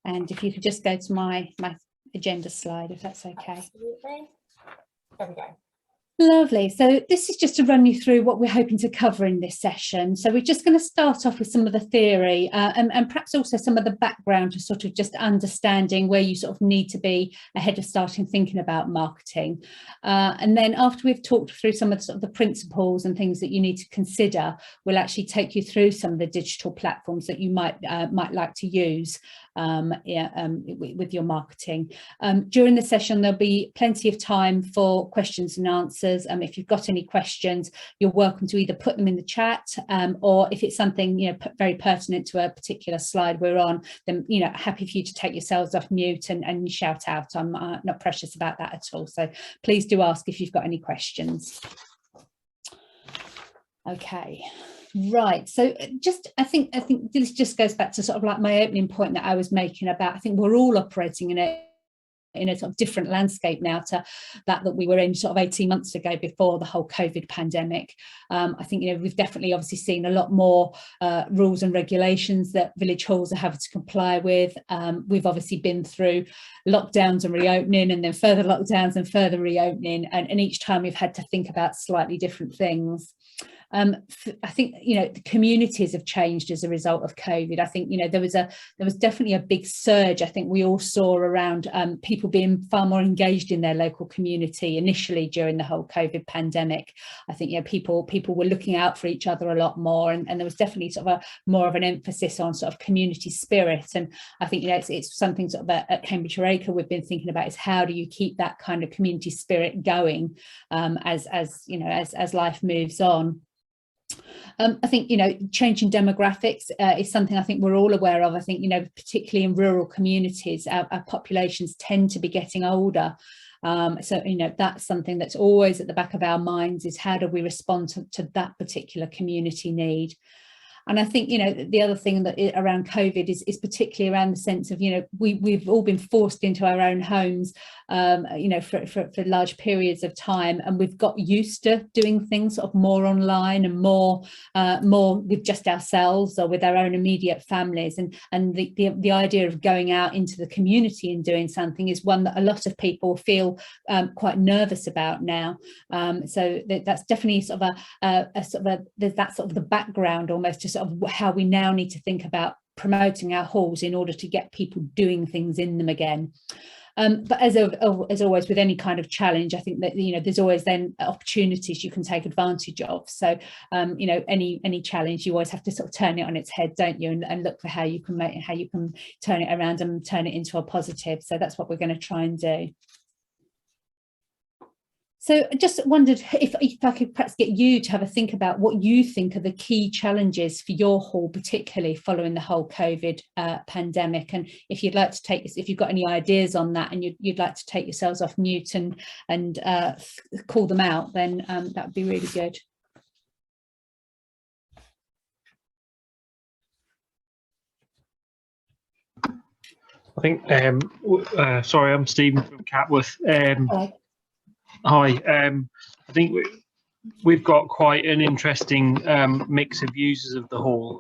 And if you could just go to my agenda slide, if that's okay. Absolutely. There we go. Lovely. So this is just to run you through what we're hoping to cover in this session. So we're just going to start off with some of the theory and perhaps also some of the background to sort of just understanding where you sort of need to be ahead of starting thinking about marketing. And then after we've talked through some of the, sort of the principles and things that you need to consider, we'll actually take you through some of the digital platforms that you might like to use with your marketing. During the session, there'll be plenty of time for questions and answers. If you've got any questions, you're welcome to either put them in the chat, or if it's something very pertinent to a particular slide we're on, then happy for you to take yourselves off mute and shout out. I'm not precious about that at all. So please do ask if you've got any questions. Okay. Right, so I think this just goes back to sort of like my opening point that I was making about, I think we're all operating in a sort of different landscape now to that we were in sort of 18 months ago before the whole COVID pandemic. I think we've definitely obviously seen a lot more rules and regulations that village halls are having to comply with. We've obviously been through lockdowns and reopening, and then further lockdowns and further reopening, and each time we've had to think about slightly different things. I think the communities have changed as a result of COVID. I think there was definitely a big surge. I think we all saw around people being far more engaged in their local community initially during the whole COVID pandemic. I think people were looking out for each other a lot more, and there was definitely sort of more of an emphasis on sort of community spirit. And I think it's something sort of at Cambridge Acre we've been thinking about, is how do you keep that kind of community spirit going as life moves on. I think changing demographics is something I think we're all aware of. I think particularly in rural communities, our populations tend to be getting older. So that's something that's always at the back of our minds, is how do we respond to that particular community need. And I think the other thing that around COVID is particularly around the sense of we've all been forced into our own homes for large periods of time, and we've got used to doing things sort of more online and more with just ourselves or with our own immediate families, and the idea of going out into the community and doing something is one that a lot of people feel quite nervous about now. So that's definitely sort of there's that sort of the background almost to sort of how we now need to think about promoting our halls in order to get people doing things in them again. But as always with any kind of challenge, I think that there's always then opportunities you can take advantage of. So any challenge, you always have to sort of turn it on its head, don't you, and look for how you can turn it around and turn it into a positive. So that's what we're going to try and do. So I just wondered if I could perhaps get you to have a think about what you think are the key challenges for your hall, particularly following the whole COVID pandemic. And if you'd like to if you've got any ideas on that, and you'd like to take yourselves off mute and call them out, then that would be really good. I think, sorry, I'm Stephen from Catworth. Hello. Hi, I think we've got quite an interesting mix of users of the hall.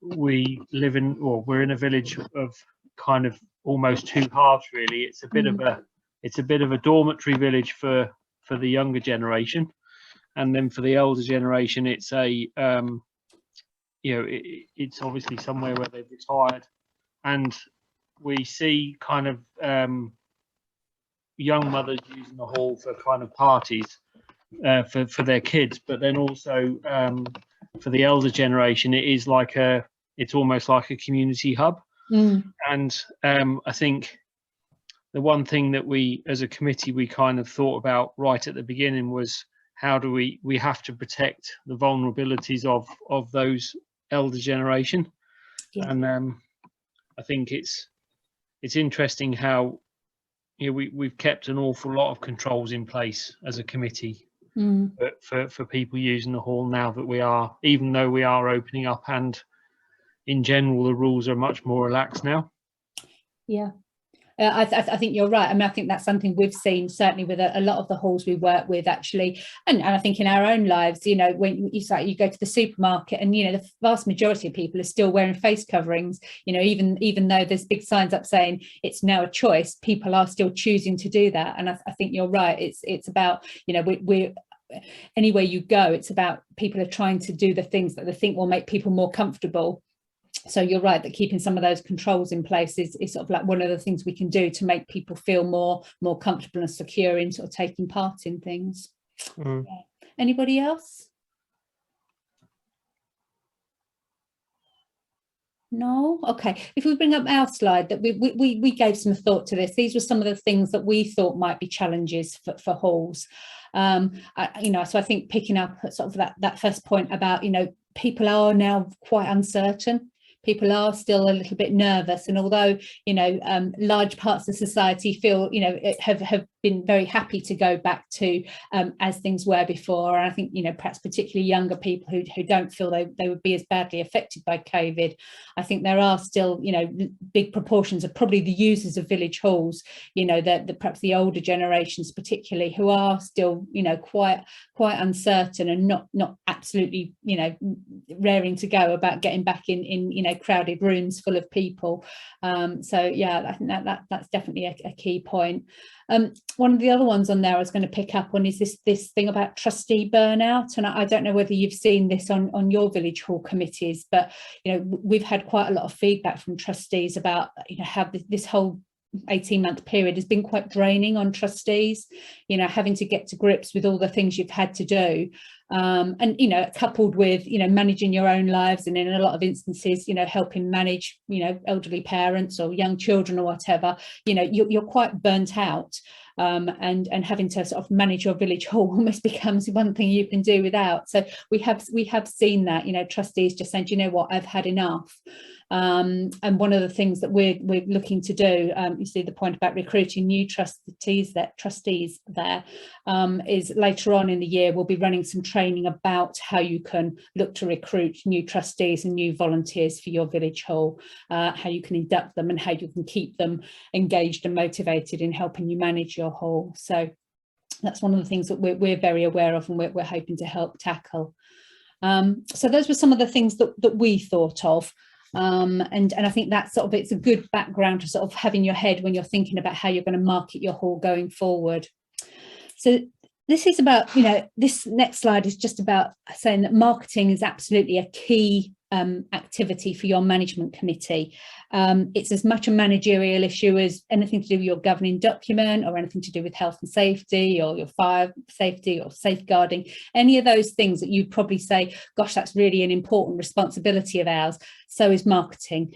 We live we're in a village of kind of almost two halves, really. It's a bit of a dormitory village for the younger generation, and then for the older generation, it's it's obviously somewhere where they've retired, and we see kind of young mothers using the hall for kind of parties for their kids, but then also for the elder generation, it's almost like a community hub. And I think the one thing that we as a committee we kind of thought about right at the beginning was, how do we have to protect the vulnerabilities of those elder generation. Yeah. And I think it's interesting how we've kept an awful lot of controls in place as a committee for people using the hall now that even though we are opening up, and in general the rules are much more relaxed now. Yeah. I think you're right. I mean, I think that's something we've seen certainly with a lot of the halls we work with, actually, and I think in our own lives, you know, when you go to the supermarket, and you know, the vast majority of people are still wearing face coverings. You know, even though there's big signs up saying it's now a choice, people are still choosing to do that. And I think you're right. It's about, you know, we're anywhere you go, it's about people are trying to do the things that they think will make people more comfortable. So you're right that keeping some of those controls in place is sort of like one of the things we can do to make people feel more comfortable and secure in sort of taking part in things. Yeah. Anybody else? No? Okay. If we bring up our slide, that we gave some thought to this. These were some of the things that we thought might be challenges for halls. You know, so I think picking up sort of that first point about, you know, people are now quite uncertain. People are still a little bit nervous, and although, you know, large parts of society feel, you know, have been very happy to go back to as things were before, and I think, you know, perhaps particularly younger people who don't feel they would be as badly affected by COVID, I think there are still, you know, big proportions of probably the users of village halls, you know, that perhaps the older generations particularly, who are still, you know, quite uncertain and not absolutely, you know, raring to go about getting back in you know, crowded rooms full of people. So yeah, I think that's definitely a key point. One of the other ones on there I was going to pick up on is this thing about trustee burnout, and I don't know whether you've seen this on your village hall committees, but you know, we've had quite a lot of feedback from trustees about, you know, how this whole 18-month period has been quite draining on trustees, you know, having to get to grips with all the things you've had to do, and you know, coupled with, you know, managing your own lives, and in a lot of instances, you know, helping manage, you know, elderly parents or young children or whatever, you know, you're quite burnt out, and having to sort of manage your village hall almost becomes one thing you can do without. So we have seen that, you know, trustees just saying, do you know what, I've had enough. And one of the things that we're looking to do, you see the point about recruiting new trustees there, is later on in the year we'll be running some training about how you can look to recruit new trustees and new volunteers for your village hall, how you can induct them and how you can keep them engaged and motivated in helping you manage your hall. So that's one of the things that we're very aware of, and we're hoping to help tackle. So those were some of the things that we thought of. And I think that's sort of, it's a good background to sort of have in your head when you're thinking about how you're going to market your hall going forward. So this is about, you know, this next slide is just about saying that marketing is absolutely a key activity for your management committee. It's as much a managerial issue as anything to do with your governing document, or anything to do with health and safety, or your fire safety or safeguarding, any of those things that you probably say, gosh, that's really an important responsibility of ours. So is marketing.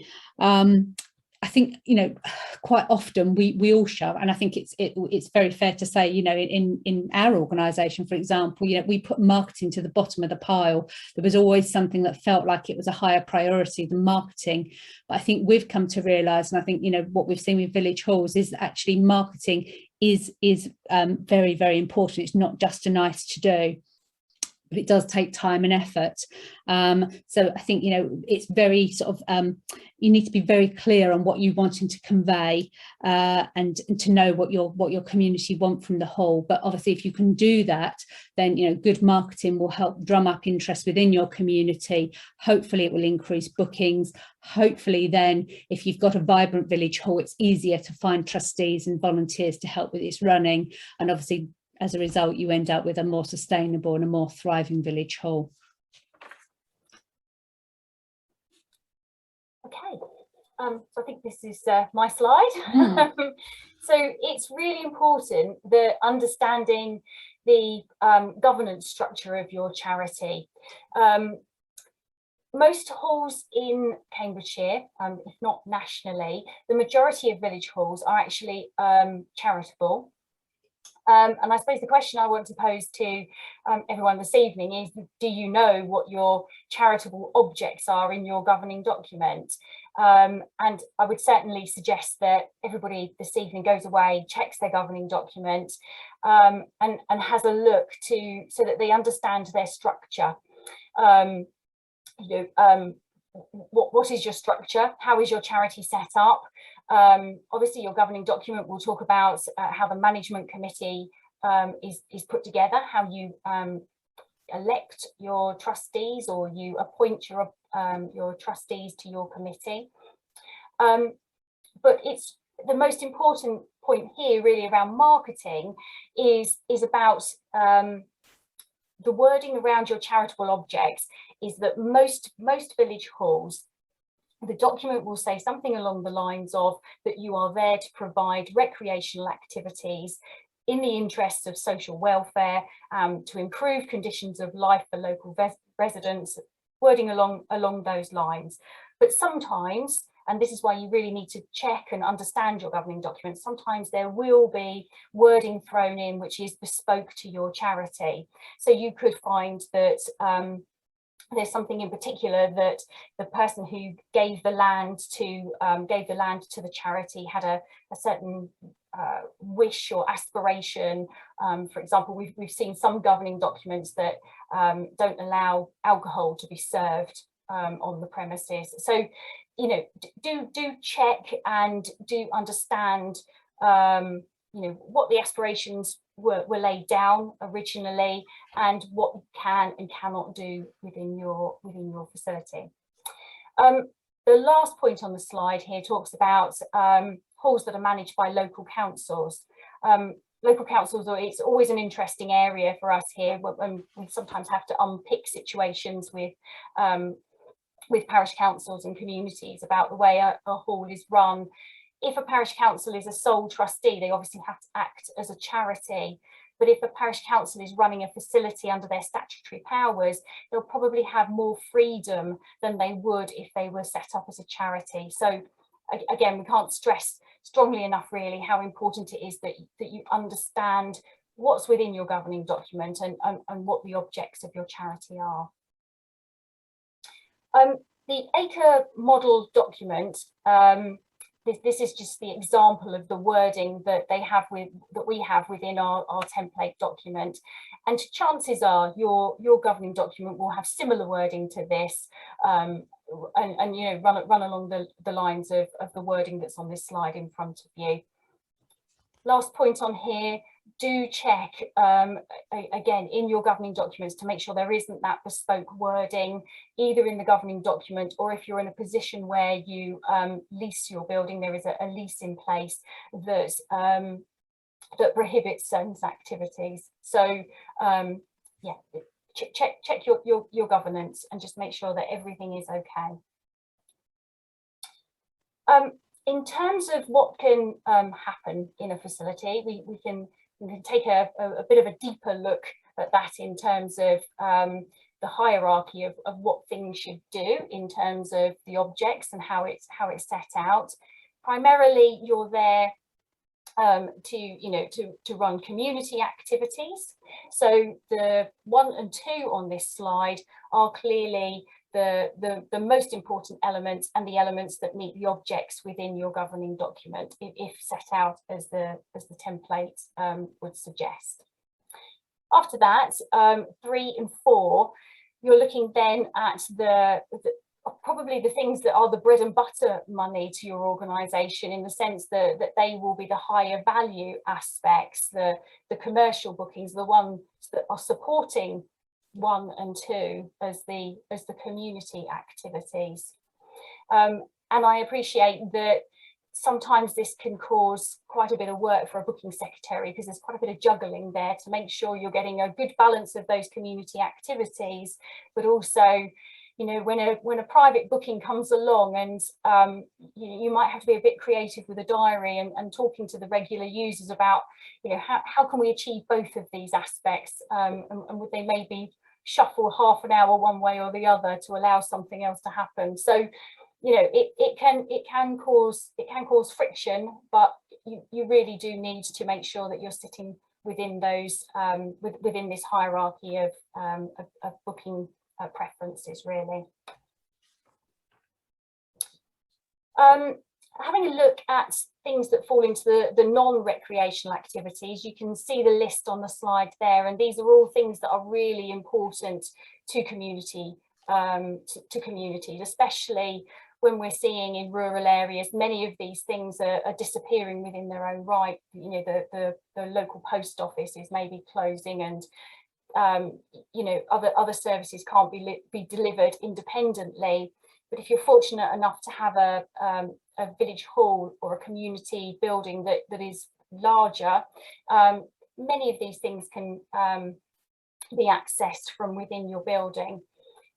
I think, you know, quite often we all shove, and I think it's very fair to say, you know, in our organisation, for example, you know, we put marketing to the bottom of the pile. There was always something that felt like it was a higher priority than marketing. But I think we've come to realise, and I think, you know, what we've seen with village halls is that actually marketing is very, very important. It's not just a nice to do, but it does take time and effort. So I think, you know, it's very sort of, you need to be very clear on what you're wanting to convey, and to know what your community want from the hall. But obviously, if you can do that, then, you know, good marketing will help drum up interest within your community. Hopefully it will increase bookings. Hopefully then, if you've got a vibrant village hall, it's easier to find trustees and volunteers to help with its running. And obviously, as a result, you end up with a more sustainable and a more thriving village hall. Okay, so I think this is my slide. So it's really important that understanding the governance structure of your charity. Most halls in Cambridgeshire, if not nationally, the majority of village halls are actually charitable. And I suppose the question I want to pose to everyone this evening is, do you know what your charitable objects are in your governing document? And I would certainly suggest that everybody this evening goes away, checks their governing document, and has a look so that they understand their structure. You know, what is your structure? How is your charity set up? Obviously, your governing document will talk about how the management committee is put together, how you elect your trustees, or you appoint your trustees to your committee. But it's the most important point here really around marketing is about the wording around your charitable objects is that most village halls, the document will say something along the lines of that you are there to provide recreational activities in the interests of social welfare, to improve conditions of life for local residents, wording along those lines. But sometimes, and this is why you really need to check and understand your governing documents, sometimes there will be wording thrown in which is bespoke to your charity. So you could find that there's something in particular that the person who gave the land to the charity had a certain wish or aspiration. For example, we've seen some governing documents that don't allow alcohol to be served on the premises. So, you know, do check and do understand, you know, what the aspirations were laid down originally and what you can and cannot do within your facility. The last point on the slide here talks about halls that are managed by local councils. Local councils, it's always an interesting area for us here when we sometimes have to unpick situations with parish councils and communities about the way a hall is run. If a parish council is a sole trustee, they obviously have to act as a charity. But if a parish council is running a facility under their statutory powers, they'll probably have more freedom than they would if they were set up as a charity. So again, we can't stress strongly enough really how important it is that you understand what's within your governing document and what the objects of your charity are. The Acre model document, this is just the example of the wording that we have within our template document, and chances are your governing document will have similar wording to this, and you know, run along the lines of the wording that's on this slide in front of you. Last point on here, do check again in your governing documents to make sure there isn't that bespoke wording either in the governing document, or if you're in a position where you lease your building, there is a lease in place that prohibits certain activities. So yeah, check your governance and just make sure that everything is okay. In terms of what can happen in a facility, we can take a bit of a deeper look at that in terms of the hierarchy of what things should do in terms of the objects and how it's set out. Primarily, you're there to run community activities. So the 1 and 2 on this slide are clearly the most important elements and the elements that meet the objects within your governing document if set out as the template would suggest. After that, 3 and 4, you're looking then at probably the things that are the bread and butter money to your organisation, in the sense that they will be the higher value aspects, the commercial bookings, the ones that are supporting 1 and 2 as the community activities. And I appreciate that sometimes this can cause quite a bit of work for a booking secretary, because there's quite a bit of juggling there to make sure you're getting a good balance of those community activities, but also, you know, when a private booking comes along, and you might have to be a bit creative with a diary and talking to the regular users about, you know, how can we achieve both of these aspects, and would they maybe shuffle half an hour one way or the other to allow something else to happen. So, you know, it can cause friction, but you really do need to make sure that you're sitting within those within this hierarchy of booking preferences, really. Having a look at things that fall into the non-recreational activities, you can see the list on the slide there, and these are all things that are really important to communities, especially when we're seeing in rural areas, many of these things are disappearing within their own right. You know, the local post office is maybe closing, and you know, other services can't be delivered independently. But if you're fortunate enough to have a village hall or a community building that is larger, many of these things can be accessed from within your building.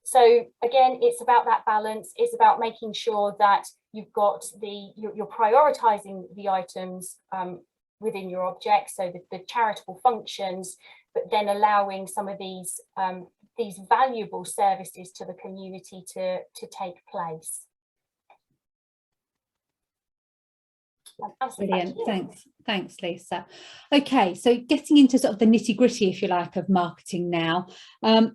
So again, it's about that balance. It's about making sure that you've got you're prioritizing the items within your object, so the charitable functions, but then allowing some of these valuable services to the community to take place. Brilliant, thanks Lisa. Okay, so getting into sort of the nitty-gritty, if you like, of marketing now.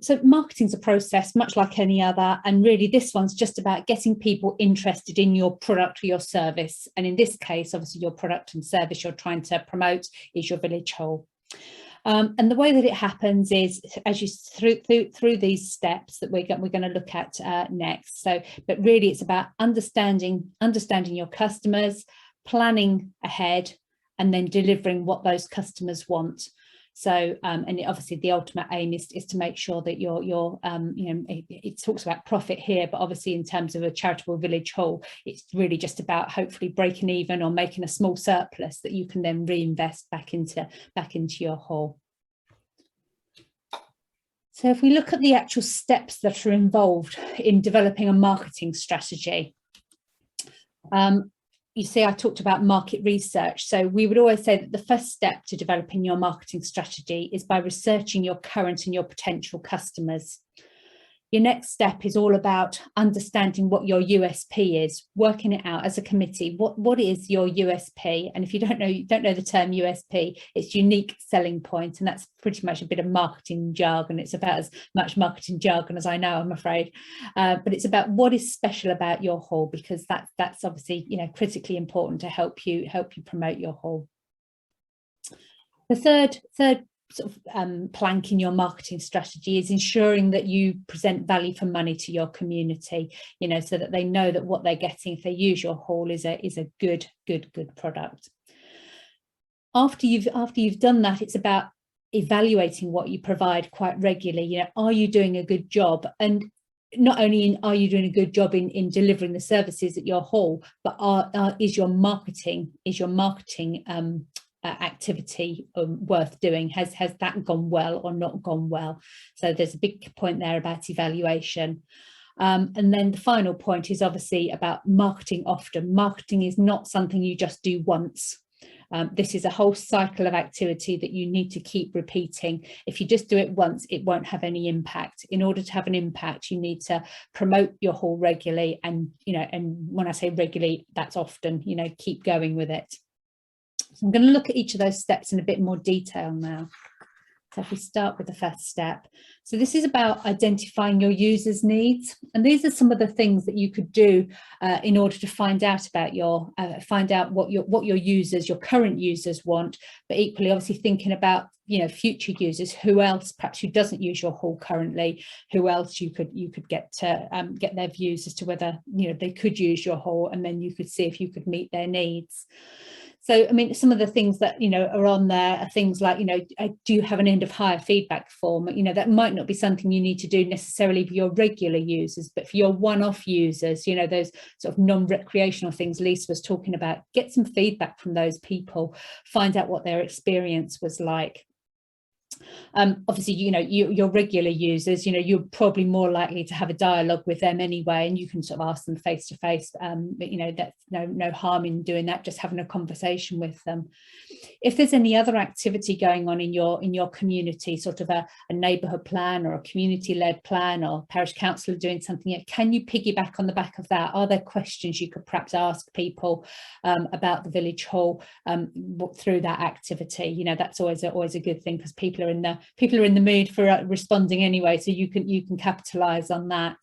So marketing's a process much like any other, and really this one's just about getting people interested in your product or your service, and in this case obviously your product and service you're trying to promote is your village hall. And the way that it happens is as you through these steps that we're going to look at next. So, but really it's about understanding your customers, planning ahead, and then delivering what those customers want. So and obviously the ultimate aim is to make sure that you're you know, it talks about profit here, but obviously in terms of a charitable village hall, it's really just about hopefully breaking even or making a small surplus that you can then reinvest back into your hall. So if we look at the actual steps that are involved in developing a marketing strategy, you see, I talked about market research. So we would always say that the first step to developing your marketing strategy is by researching your current and your potential customers. Your next step is all about understanding what your USP is, working it out as a committee. What is your USP? And if you don't know the term USP, it's unique selling point, and that's pretty much a bit of marketing jargon. It's about as much marketing jargon as I know, I'm afraid. But it's about what is special about your hall, because that's obviously, you know, critically important to help you promote your hall. The third sort of plank in your marketing strategy is ensuring that you present value for money to your community, you know, so that they know that what they're getting if they use your hall is a good product. After you've done that, it's about evaluating what you provide quite regularly. You know, are you doing a good job? And not only are you doing a good job in delivering the services at your hall, but is your marketing activity worth doing? Has that gone well or not gone well? So there's a big point there about evaluation. And then the final point is obviously about marketing often. Marketing is not something you just do once. This is a whole cycle of activity that you need to keep repeating. If you just do it once, it won't have any impact. In order to have an impact, you need to promote your hall regularly, and you know, and when I say regularly, that's often, you know, keep going with it. So I'm going to look at each of those steps in a bit more detail now. So if we start with the first step, so this is about identifying your users' needs, and these are some of the things that you could do in order to find out about what your users, your current users want, but equally obviously thinking about, you know, future users, who else perhaps who doesn't use your hall currently, who else you could get their views as to whether, you know, they could use your hall, and then you could see if you could meet their needs. So, I mean, some of the things that, you know, are on there are things like, you know, do you have an end of hire feedback form? You know, that might not be something you need to do necessarily for your regular users, but for your one-off users, you know, those sort of non-recreational things Lisa was talking about, get some feedback from those people, find out what their experience was like. Obviously, you know, your regular users, you know, you're probably more likely to have a dialogue with them anyway, and you can sort of ask them face to face. But you know, that's no harm in doing that, just having a conversation with them. If there's any other activity going on in your community, sort of a neighbourhood plan or a community-led plan, or parish council doing something, can you piggyback on the back of that? Are there questions you could perhaps ask people about the village hall through that activity? You know, that's always a good thing, because people are in the mood for responding anyway, so you can capitalize on that.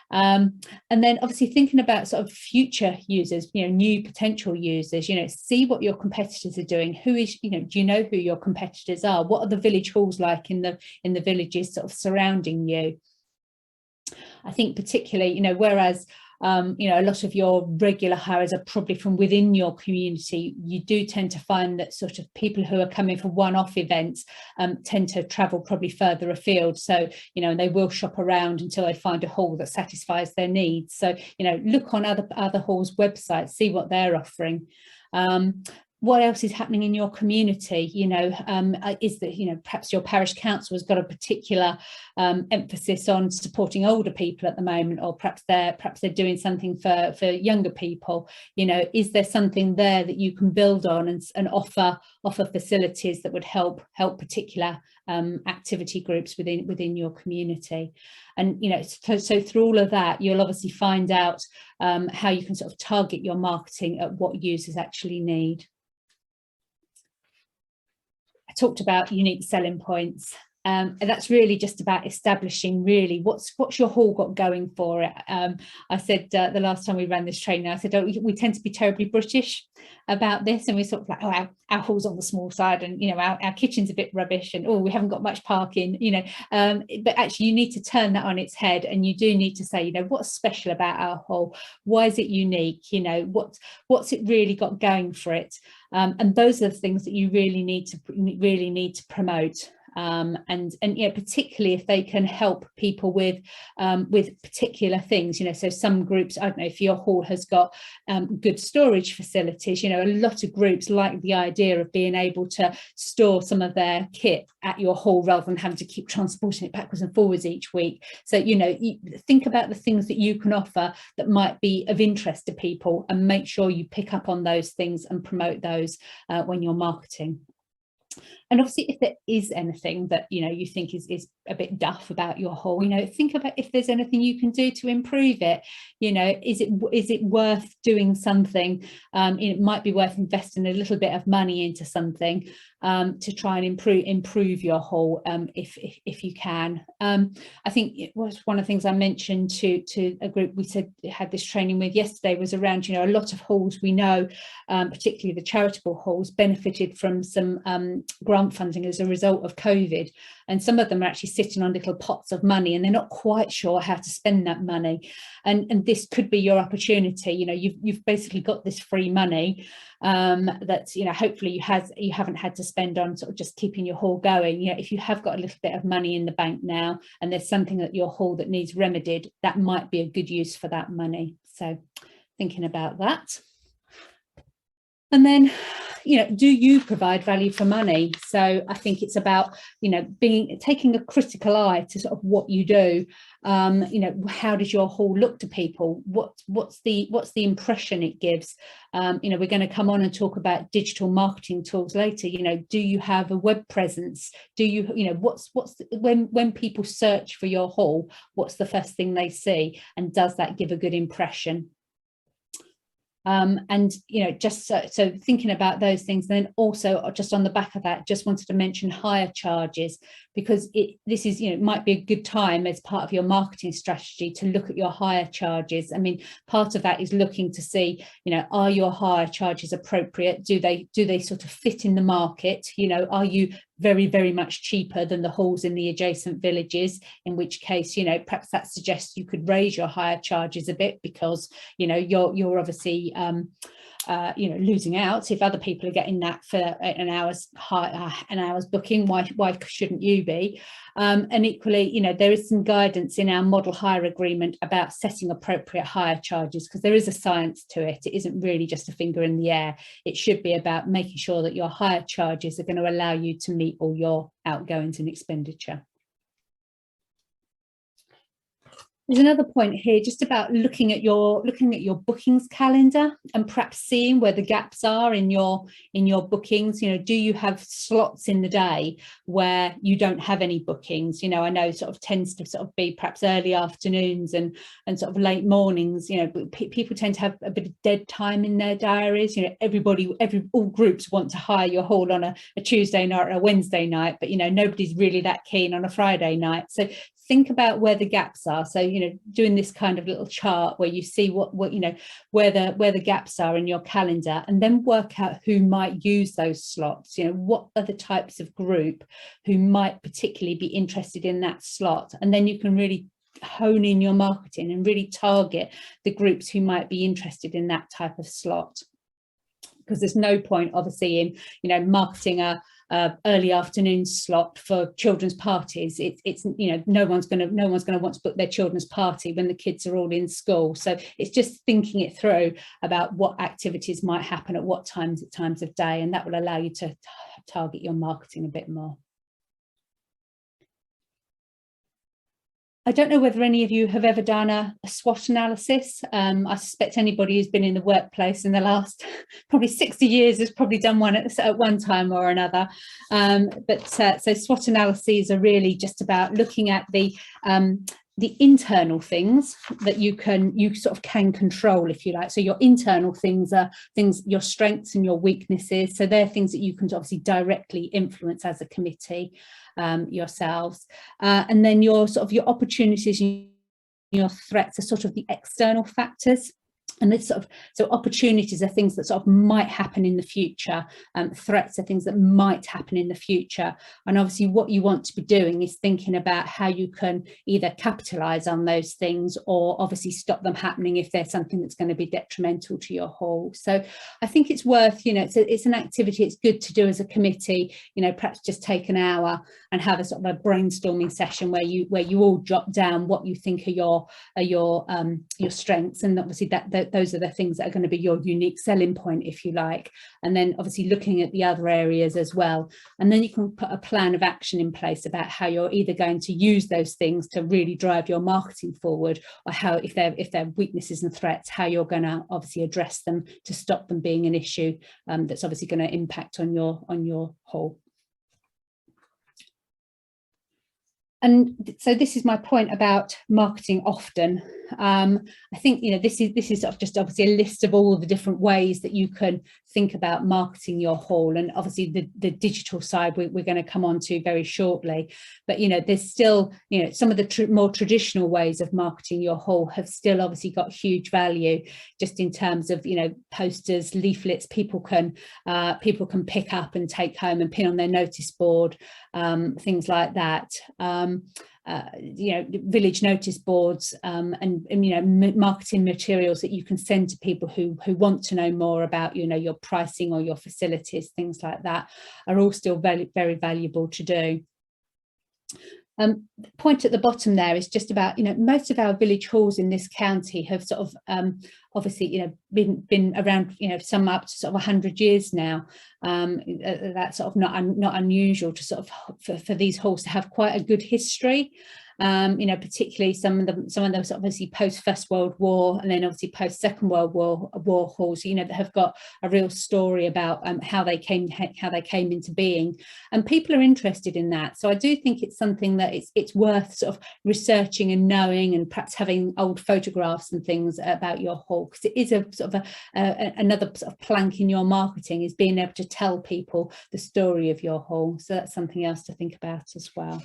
And then obviously thinking about sort of future users, you know, new potential users, you know, see what your competitors are doing. Who is, you know, do you know who your competitors are? What are the village halls like in the villages sort of surrounding you? I think particularly, you know, whereas you know, a lot of your regular hires are probably from within your community. You do tend to find that sort of people who are coming for one-off events tend to travel probably further afield. So, you know, and they will shop around until they find a hall that satisfies their needs. So, you know, look on other halls' websites, see what they're offering. What else is happening in your community? You know, is that, you know, perhaps your parish council has got a particular emphasis on supporting older people at the moment, or perhaps they're doing something for younger people. You know, is there something there that you can build on and offer facilities that would help particular activity groups within your community? And, you know, so through all of that, you'll obviously find out how you can sort of target your marketing at what users actually need. I talked about unique selling points. And that's really just about establishing really what's your hall got going for it. I said the last time we ran this training, I said, oh, we tend to be terribly British about this, and we're sort of like, oh, our hall's on the small side, and, you know, our kitchen's a bit rubbish, and oh, we haven't got much parking, you know. But actually you need to turn that on its head, and you do need to say, you know, what's special about our hall? Why is it unique? You know, what's it really got going for it? And those are the things that you really need to promote. And you know, particularly if they can help people with particular things, you know. So some groups, I don't know, if your hall has got good storage facilities, you know, a lot of groups like the idea of being able to store some of their kit at your hall rather than having to keep transporting it backwards and forwards each week. So, you know, you think about the things that you can offer that might be of interest to people, and make sure you pick up on those things and promote those when you're marketing. And obviously, if there is anything that, you know, you think is a bit duff about your hall, you know, think about if there's anything you can do to improve it. You know, is it worth doing something? It might be worth investing a little bit of money into something to try and improve your hall if you can. I think it was one of the things I mentioned to a group we said had this training with yesterday was around, you know, a lot of halls we know, particularly the charitable halls, benefited from some grant funding as a result of COVID, and some of them are actually sitting on little pots of money, and they're not quite sure how to spend that money. And this could be your opportunity. You know, you've basically got this free money that, you know, hopefully you haven't had to spend on sort of just keeping your hall going. You know, if you have got a little bit of money in the bank now, and there's something at your hall that needs remedied, that might be a good use for that money. So thinking about that. And then, you know, do you provide value for money? So I think it's about, you know, taking a critical eye to sort of what you do. You know, how does your hall look to people? What's the impression it gives? You know, we're going to come on and talk about digital marketing tools later. You know, do you have a web presence? Do you, you know, when people search for your hall, what's the first thing they see, and does that give a good impression? And, you know, just so thinking about those things. Then also, just on the back of that, just wanted to mention hire charges, because this is, you know, it might be a good time as part of your marketing strategy to look at your hire charges. I mean, part of that is looking to see, you know, are your hire charges appropriate? Do they sort of fit in the market? You know, are you very, very much cheaper than the halls in the adjacent villages, in which case, you know, perhaps that suggests you could raise your hire charges a bit, because, you know, you're obviously you know, losing out. If other people are getting that for an hour's booking, why shouldn't you be? And equally, you know, there is some guidance in our model hire agreement about setting appropriate hire charges, because there is a science to it. It isn't really just a finger in the air. It should be about making sure that your hire charges are going to allow you to meet all your outgoings and expenditure. There's another point here just about looking at your bookings calendar, and perhaps seeing where the gaps are in your bookings. You know, do you have slots in the day where you don't have any bookings? You know, I know sort of tends to sort of be perhaps early afternoons and sort of late mornings. You know, people tend to have a bit of dead time in their diaries. You know, all groups want to hire your hall on a Tuesday night or a Wednesday night, but, you know, nobody's really that keen on a Friday night. So think about where the gaps are. So, you know, doing this kind of little chart where you see what you know, where the gaps are in your calendar, and then work out who might use those slots. You know, what are the types of group who might particularly be interested in that slot, and then you can really hone in your marketing and really target the groups who might be interested in that type of slot. Because there's no point obviously in, you know, marketing a early afternoon slot for children's parties. It's you know, no one's going to want to book their children's party when the kids are all in school. So it's just thinking it through about what activities might happen at what times of day, and that will allow you to target your marketing a bit more. I don't know whether any of you have ever done a SWOT analysis. I suspect anybody who's been in the workplace in the last probably 60 years has probably done one at one time or another. So SWOT analyses are really just about looking at the internal things that you sort of can control, if you like. So your internal things are things, your strengths and your weaknesses. So they're things that you can obviously directly influence as a committee yourselves. And then your opportunities and your threats are sort of the external factors. And this so opportunities are things that sort of might happen in the future. Threats are things that might happen in the future. And obviously what you want to be doing is thinking about how you can either capitalize on those things or obviously stop them happening if there's something that's going to be detrimental to your hall. So I think it's worth, you know, it's an activity it's good to do as a committee, you know, perhaps just take an hour and have a sort of a brainstorming session where you all jot down what you think are your strengths, and obviously those are the things that are going to be your unique selling point, if you like, and then obviously looking at the other areas as well. And then you can put a plan of action in place about how you're either going to use those things to really drive your marketing forward, or how, if they're weaknesses and threats, how you're going to obviously address them to stop them being an issue that's obviously going to impact on your whole. And so this is my point about marketing often. I think, you know, this is sort of just obviously a list of all the different ways that you can think about marketing your hall, and obviously the digital side we're going to come on to very shortly. But, you know, there's still, you know, some of the more traditional ways of marketing your hall have still obviously got huge value, just in terms of, you know, posters, leaflets people can pick up and take home and pin on their notice board, things like that. You know, village notice boards, and you know, marketing materials that you can send to people who want to know more about, you know, your pricing or your facilities, things like that, are all still very, very valuable to do. The point at the bottom there is just about, you know, most of our village halls in this county have sort of obviously, you know, been around, you know, some up to sort of 100 years now. That's sort of not unusual to sort of for these halls to have quite a good history. You know, particularly some of them sort of obviously post First World War, and then obviously post Second World War halls, you know, that have got a real story about how they came into being, and people are interested in that. So I do think it's something that it's worth sort of researching and knowing, and perhaps having old photographs and things about your hall, because it is a sort of another sort of plank in your marketing, is being able to tell people the story of your hall. So that's something else to think about as well.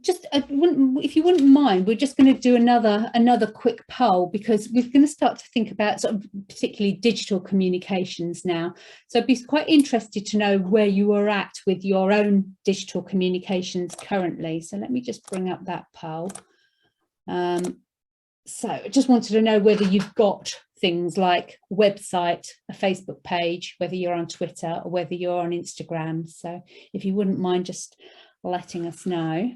Just if you wouldn't mind, we're just going to do another quick poll, because we're going to start to think about sort of particularly digital communications now. So I'd be quite interested to know where you are at with your own digital communications currently. So let me just bring up that poll. So I just wanted to know whether you've got things like a website, a Facebook page, whether you're on Twitter or whether you're on Instagram. So if you wouldn't mind just letting us know.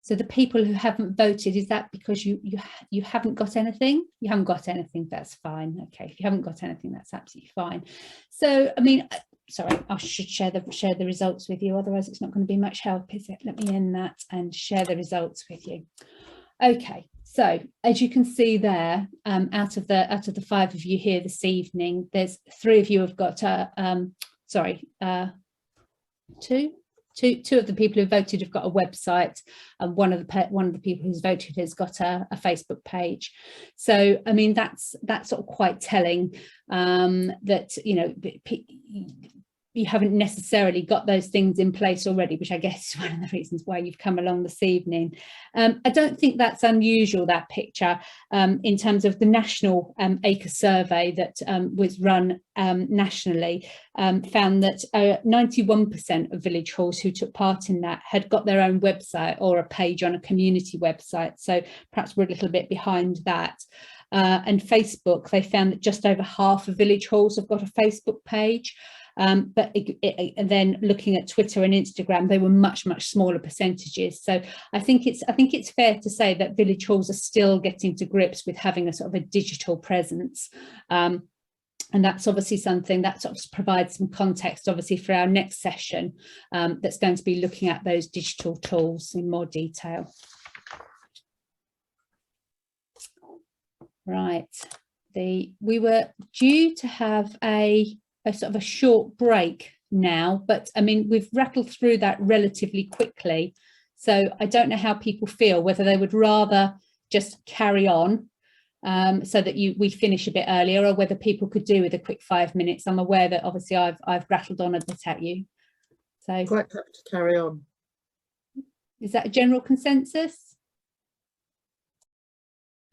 So the people who haven't voted, is that because you haven't got anything? You haven't got anything, that's fine. Okay, if you haven't got anything, that's absolutely fine. So, I mean, sorry, I should share the results with you, otherwise it's not going to be much help, is it? Let me end that and share the results with you. Okay. So as you can see there, out of the 5 of you here this evening, there's 3 of you have got two of the people who voted have got a website, and one of the people who's voted has got a Facebook page. So I mean, that's sort of quite telling, that, you know, you haven't necessarily got those things in place already, which I guess is one of the reasons why you've come along this evening. I don't think that's unusual, that picture, in terms of the national acre survey that was run nationally, found that 91% of village halls who took part in that had got their own website or a page on a community website. So perhaps we're a little bit behind that. And Facebook, they found that just over half of village halls have got a Facebook page. But then looking at Twitter and Instagram, they were much smaller percentages. So I think it's fair to say that village halls are still getting to grips with having a sort of a digital presence. And that's obviously something that sort of provides some context, obviously, for our next session that's going to be looking at those digital tools in more detail. Right, we were due to have a sort of a short break now, but I mean, we've rattled through that relatively quickly. So I don't know how people feel, whether they would rather just carry on so that we finish a bit earlier, or whether people could do with a quick 5 minutes. I'm aware that obviously I've rattled on a bit at you. So quite happy to carry on. Is that a general consensus?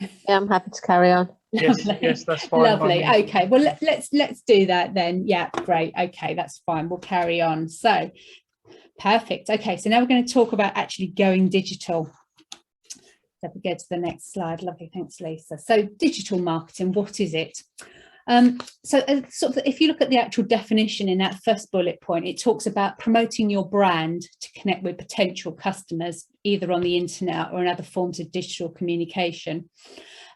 Yeah, I'm happy to carry on. Yes, that's fine. Lovely. Okay, well, let's do that then. Yeah, great. Okay, that's fine. We'll carry on. So perfect. Okay, so now we're going to talk about actually going digital. So we go to the next slide. Lovely. Thanks, Lisa. So digital marketing, what is it? So sort of, if you look at the actual definition in that first bullet point, it talks about promoting your brand to connect with potential customers, either on the internet or in other forms of digital communication.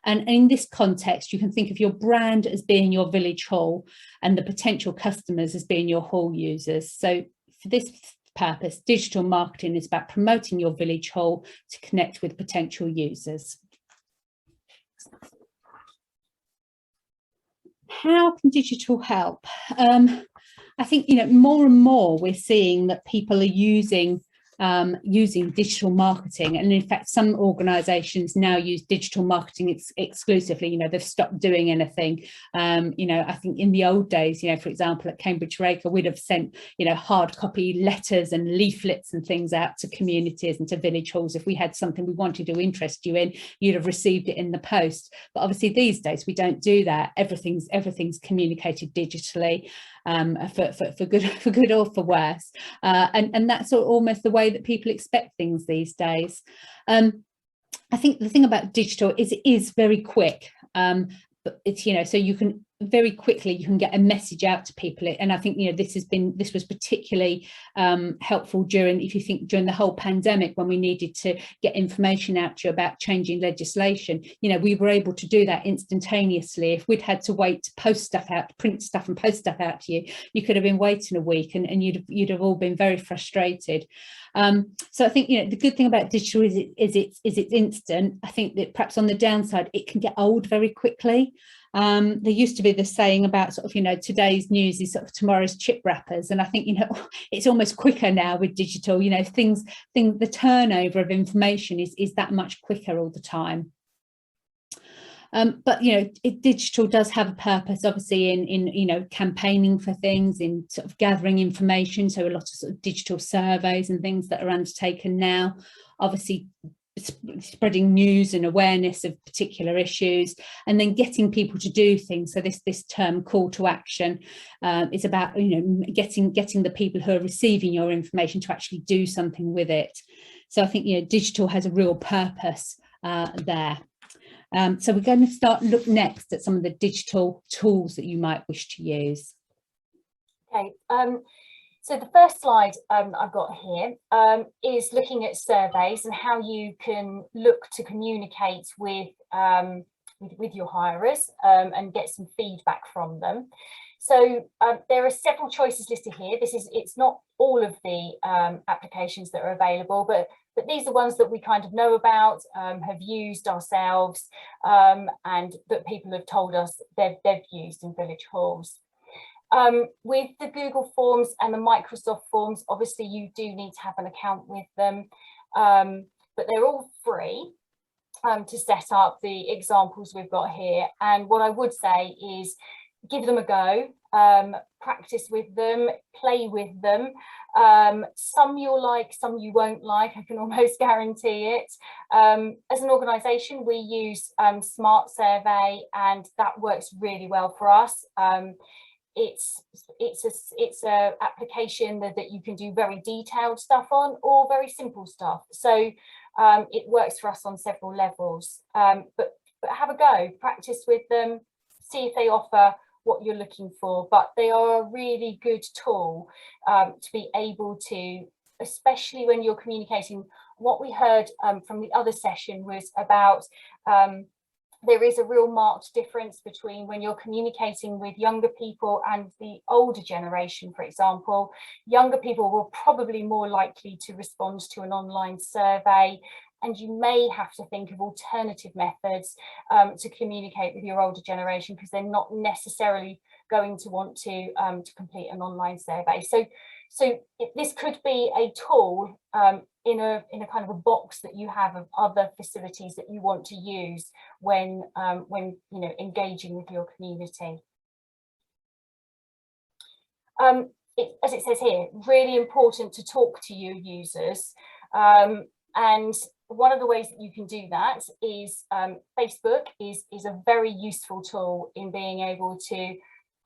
And in this context, you can think of your brand as being your village hall and the potential customers as being your hall users. So for this purpose, digital marketing is about promoting your village hall to connect with potential users. How can digital help? I think, you know, more and more we're seeing that people are using digital marketing, and in fact some organizations now use digital marketing exclusively. You know, they've stopped doing anything. You know, I think in the old days, you know, for example at Cambridge Raker, we'd have sent, you know, hard copy letters and leaflets and things out to communities and to village halls. If we had something we wanted to interest you in, you'd have received it in the post. But obviously these days we don't do that. Everything's communicated digitally, for good or for worse, and that's almost the way that people expect things these days. I think the thing about digital is it is very quick, but it's, you know, so you can very quickly you can get a message out to people. And I think, you know, this was particularly helpful during the whole pandemic, when we needed to get information out to you about changing legislation. You know, we were able to do that instantaneously. If we'd had to wait to post stuff out, print stuff and post stuff out to you, you could have been waiting a week, and you'd have all been very frustrated. So I think, you know, the good thing about digital is it's instant. I think that perhaps on the downside, it can get old very quickly. There used to be this saying about sort of, you know, today's news is sort of tomorrow's chip wrappers, and I think, you know, it's almost quicker now with digital. You know, the turnover of information is that much quicker all the time. But, you know, digital does have a purpose, obviously, in you know, campaigning for things, in sort of gathering information. So a lot of sort of digital surveys and things that are undertaken now, obviously spreading news and awareness of particular issues, and then getting people to do things. So this term call to action is about, you know, getting the people who are receiving your information to actually do something with it. So I think, you know, digital has a real purpose there. So we're going to look next at some of the digital tools that you might wish to use. Okay, so the first slide I've got here is looking at surveys and how you can look to communicate with your hirers and get some feedback from them. So there are several choices listed here. It's not all of the applications that are available, but these are ones that we kind of know about, have used ourselves, and that people have told us they've used in village halls. With the Google Forms and the Microsoft Forms, obviously you do need to have an account with them, but they're all free to set up the examples we've got here. And what I would say is give them a go. practice with them, play with them. Some you'll like, some you won't like, I can almost guarantee it. As an organisation, we use Smart Survey, and that works really well for us. It's a application that you can do very detailed stuff on, or very simple stuff. So it works for us on several levels. But have a go, practice with them, see if they offer what you're looking for. But they are a really good tool to be able to, especially when you're communicating. What we heard from the other session was about there is a real marked difference between when you're communicating with younger people and the older generation. For example, younger people were probably more likely to respond to an online survey, and you may have to think of alternative methods to communicate with your older generation, because they're not necessarily going to want to complete an online survey. So this could be a tool in a kind of a box that you have of other facilities that you want to use when you know, engaging with your community. As it says here, really important to talk to your users, and one of the ways that you can do that is Facebook is a very useful tool in being able to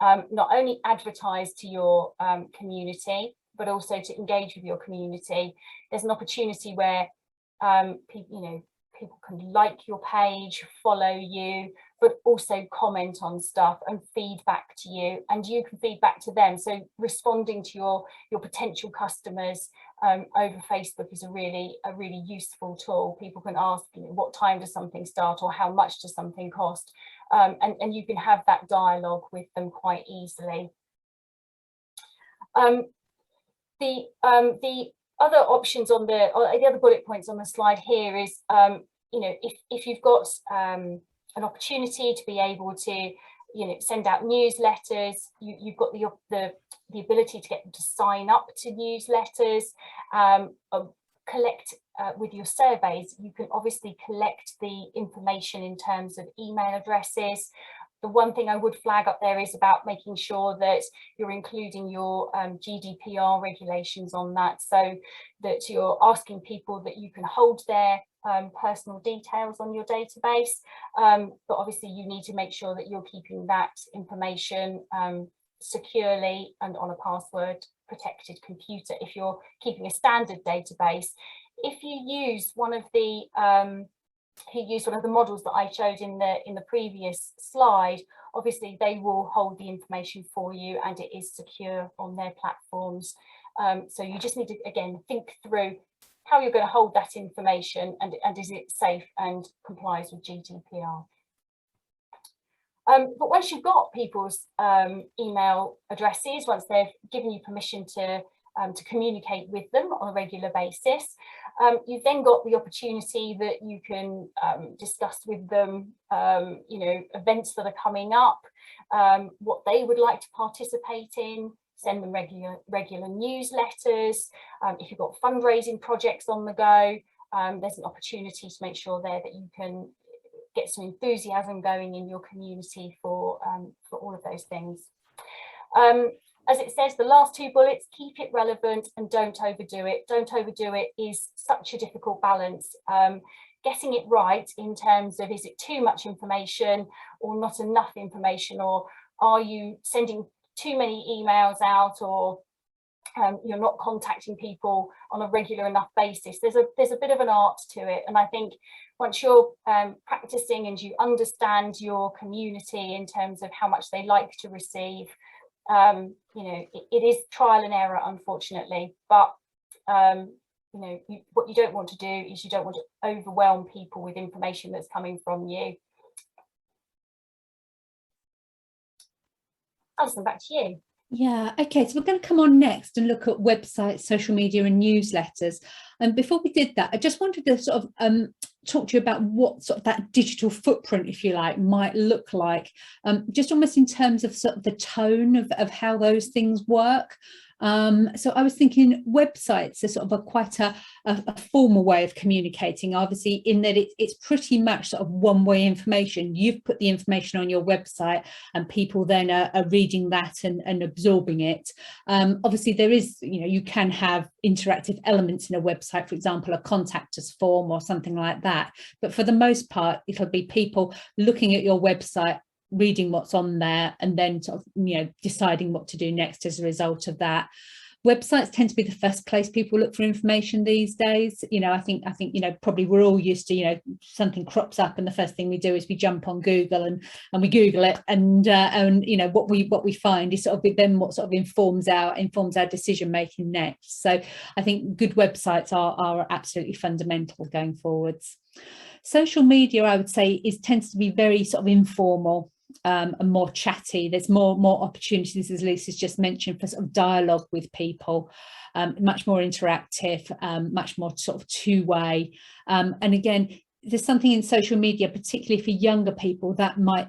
not only advertise to your community, but also to engage with your community. There's an opportunity where people can like your page, follow you, but also comment on stuff and feedback to you, and you can feedback to them. So responding to your potential customers over Facebook is a really useful tool. People can ask, you know, what time does something start, or how much does something cost, and you can have that dialogue with them quite easily. The other options on the other bullet points on the slide here is, you know, if you've got an opportunity to be able to, you know, send out newsletters, you've got the ability to get them to sign up to newsletters, collect with your surveys. You can obviously collect the information in terms of email addresses. The one thing I would flag up there is about making sure that you're including your GDPR regulations on that, so that you're asking people that you can hold their personal details on your database, but obviously you need to make sure that you're keeping that information securely and on a password protected computer if you're keeping a standard database. If you use one of the models that I showed in the previous slide, obviously they will hold the information for you, and it is secure on their platforms. So you just need to, again, think through how you're going to hold that information, and is it safe and complies with GDPR. But once you've got people's email addresses, once they've given you permission to communicate with them on a regular basis, you've then got the opportunity that you can discuss with them, you know, events that are coming up, what they would like to participate in, send them regular newsletters. If you've got fundraising projects on the go, there's an opportunity to make sure there that you can get some enthusiasm going in your community for all of those things. As it says, the last two bullets, keep it relevant and don't overdo it. Don't overdo it is such a difficult balance. Getting it right in terms of, is it too much information or not enough information, or are you sending too many emails out, or you're not contacting people on a regular enough basis. There's a bit of an art to it, and I think once you're practicing and you understand your community in terms of how much they like to receive, you know, it is trial and error, unfortunately, but you know, what you don't want to do is you don't want to overwhelm people with information that's coming from you. Alison, back to you. Yeah, okay, so we're going to come on next and look at websites, social media and newsletters. And before we did that, I just wanted to sort of talk to you about what sort of that digital footprint, if you like, might look like, just almost in terms of sort of the tone of how those things work. So I was thinking websites are sort of quite a formal way of communicating, obviously, in that it's pretty much sort of one-way information. You've put the information on your website and people then are reading that and absorbing it. Obviously, there is, you can have interactive elements in a website, for example, a contact us form or something like that. But for the most part, it'll be people looking at your website, reading what's on there, and then sort of deciding what to do next as a result of that. Websites tend to be the first place people look for information these days. I think probably we're all used to, something crops up and the first thing we do is we jump on Google and we Google it, and what we find is sort of then what sort of informs our decision making next. So I think good websites are absolutely fundamental going forwards. Social media, I would say, tends to be very sort of informal and more chatty. There's more opportunities, as Lisa's just mentioned, for sort of dialogue with people, much more interactive, much more sort of two-way. And again, there's something in social media, particularly for younger people, that might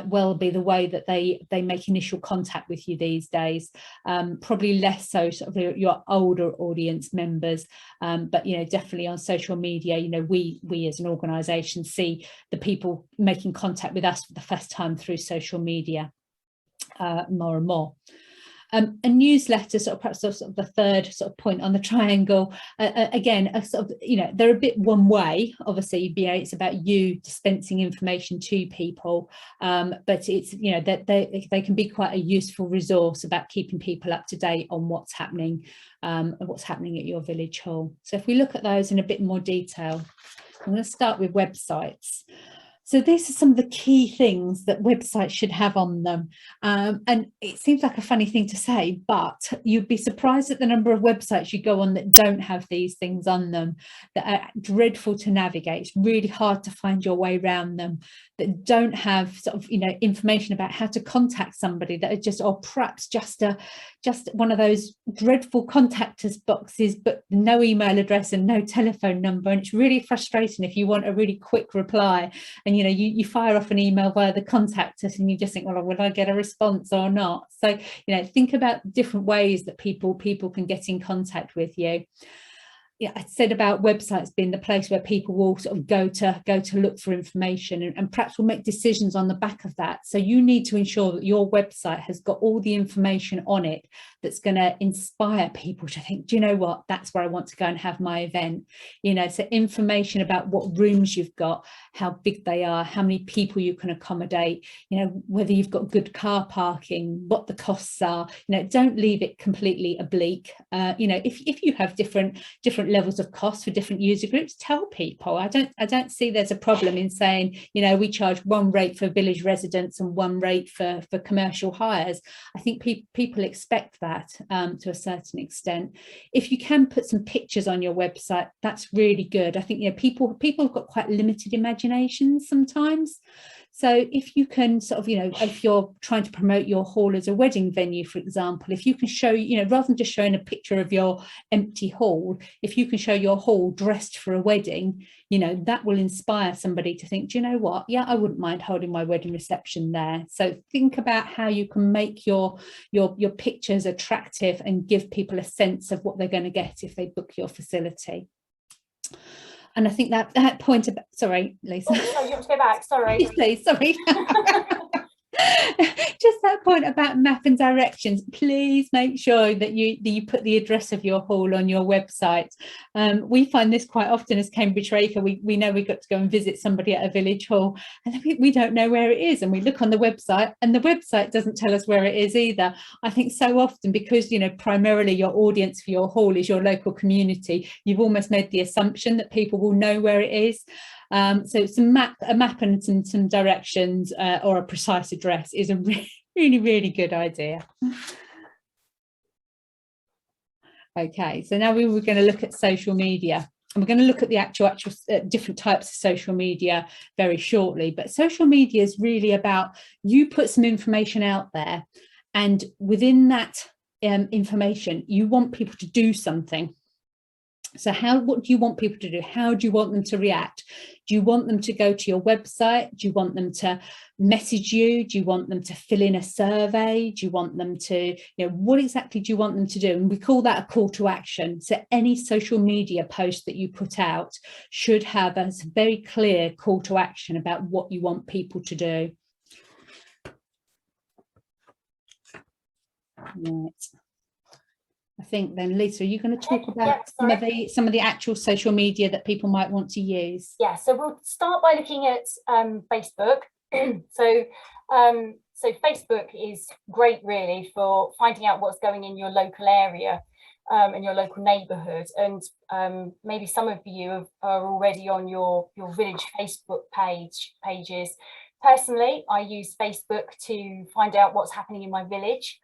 well be the way that they make initial contact with you these days. Probably less so sort of your older audience members, but definitely on social media, we as an organisation see the people making contact with us for the first time through social media more and more. A newsletter, perhaps the third point on the triangle, again, they're a bit one way. Obviously, it's about you dispensing information to people, but it's that they can be quite a useful resource about keeping people up to date on what's happening at your village hall. So if we look at those in a bit more detail, I'm going to start with websites. So these are some of the key things that websites should have on them. And it seems like a funny thing to say, but you'd be surprised at the number of websites you go on that don't have these things on them, that are dreadful to navigate. It's really hard to find your way around them, that don't have information about how to contact somebody, that are just, or perhaps just one of those dreadful contact us boxes, but no email address and no telephone number. And it's really frustrating if you want a really quick reply and you fire off an email via the contact us and you just think, well, will I get a response or not? So think about different ways that people can get in contact with you. I said about websites being the place where people will sort of go to look for information and perhaps will make decisions on the back of that. So you need to ensure that your website has got all the information on it that's going to inspire people to think, do you know what, that's where I want to go and have my event. So information about what rooms you've got, how big they are, how many people you can accommodate, whether you've got good car parking, what the costs are. Don't leave it completely oblique. If you have different levels of cost for different user groups, tell people. I don't see there's a problem in saying, we charge one rate for village residents and one rate for commercial hires. I think people expect that to a certain extent. If you can put some pictures on your website, that's really good. I think people have got quite limited imaginations sometimes. So if you can if you're trying to promote your hall as a wedding venue, for example, if you can show, rather than just showing a picture of your empty hall, if you can show your hall dressed for a wedding, that will inspire somebody to think, do you know what? Yeah, I wouldn't mind holding my wedding reception there. So think about how you can make your pictures attractive and give people a sense of what they're going to get if they book your facility. And I think that point about, sorry, Lisa. Oh, sorry, you want to go back? Sorry. Please, sorry. Just that point about map and directions, please make sure that you put the address of your hall on your website. We find this quite often as Cambridge Acre. We know we've got to go and visit somebody at a village hall and we don't know where it is, and we look on the website and the website doesn't tell us where it is either. I think so often because primarily your audience for your hall is your local community, you've almost made the assumption that people will know where it is. So a map and some directions or a precise address is a really, really good idea. Okay, so now we were going to look at social media. And we're going to look at the actual different types of social media very shortly. But social media is really about you put some information out there, and within that information, you want people to do something. So what do you want people to do? How do you want them to react? Do you want them to go to your website? Do you want them to message you? Do you want them to fill in a survey? Do you want them to, what exactly do you want them to do? And we call that a call to action. So any social media post that you put out should have a very clear call to action about what you want people to do. Right. I think then, Lisa, are you going to talk about some of the actual social media that people might want to use? Yeah, so we'll start by looking at Facebook. So Facebook is great, really, for finding out what's going in your local area and your local neighbourhood. And maybe some of you are already on your village Facebook pages. Personally, I use Facebook to find out what's happening in my village.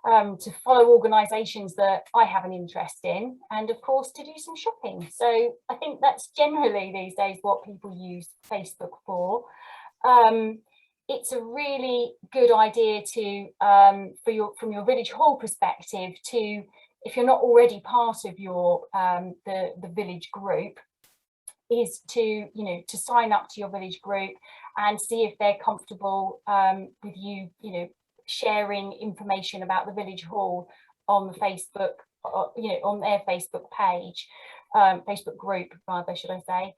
To follow organisations that I have an interest in, and of course to do some shopping. So I think that's generally these days what people use Facebook for. It's a really good idea to, from your village hall perspective, to, if you're not already part of your the village group, is to to sign up to your village group and see if they're comfortable with you, sharing information about the village hall on the Facebook, on their Facebook page, Facebook group rather, should I say.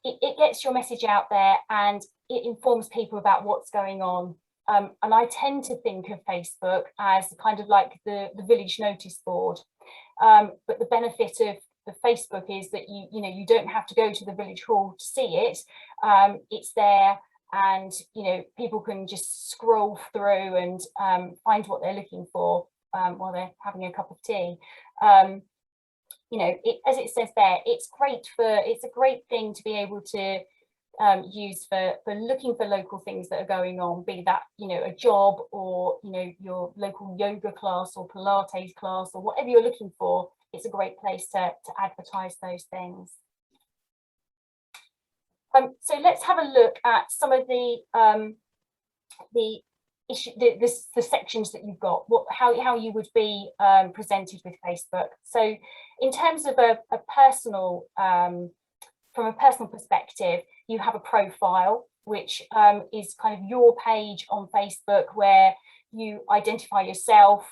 It gets your message out there and it informs people about what's going on. And I tend to think of Facebook as kind of like the village notice board. But the benefit of the Facebook is that you don't have to go to the village hall to see it. It's there. And people can just scroll through and find what they're looking for while they're having a cup of tea. As it says there, it's a great thing to be able to use for looking for local things that are going on, be that a job or your local yoga class or Pilates class or whatever you're looking for. It's a great place to advertise those things. So let's have a look at some of the sections that you've got, how you would be presented with Facebook. So in terms of a personal, from a personal perspective, you have a profile, which is kind of your page on Facebook where you identify yourself.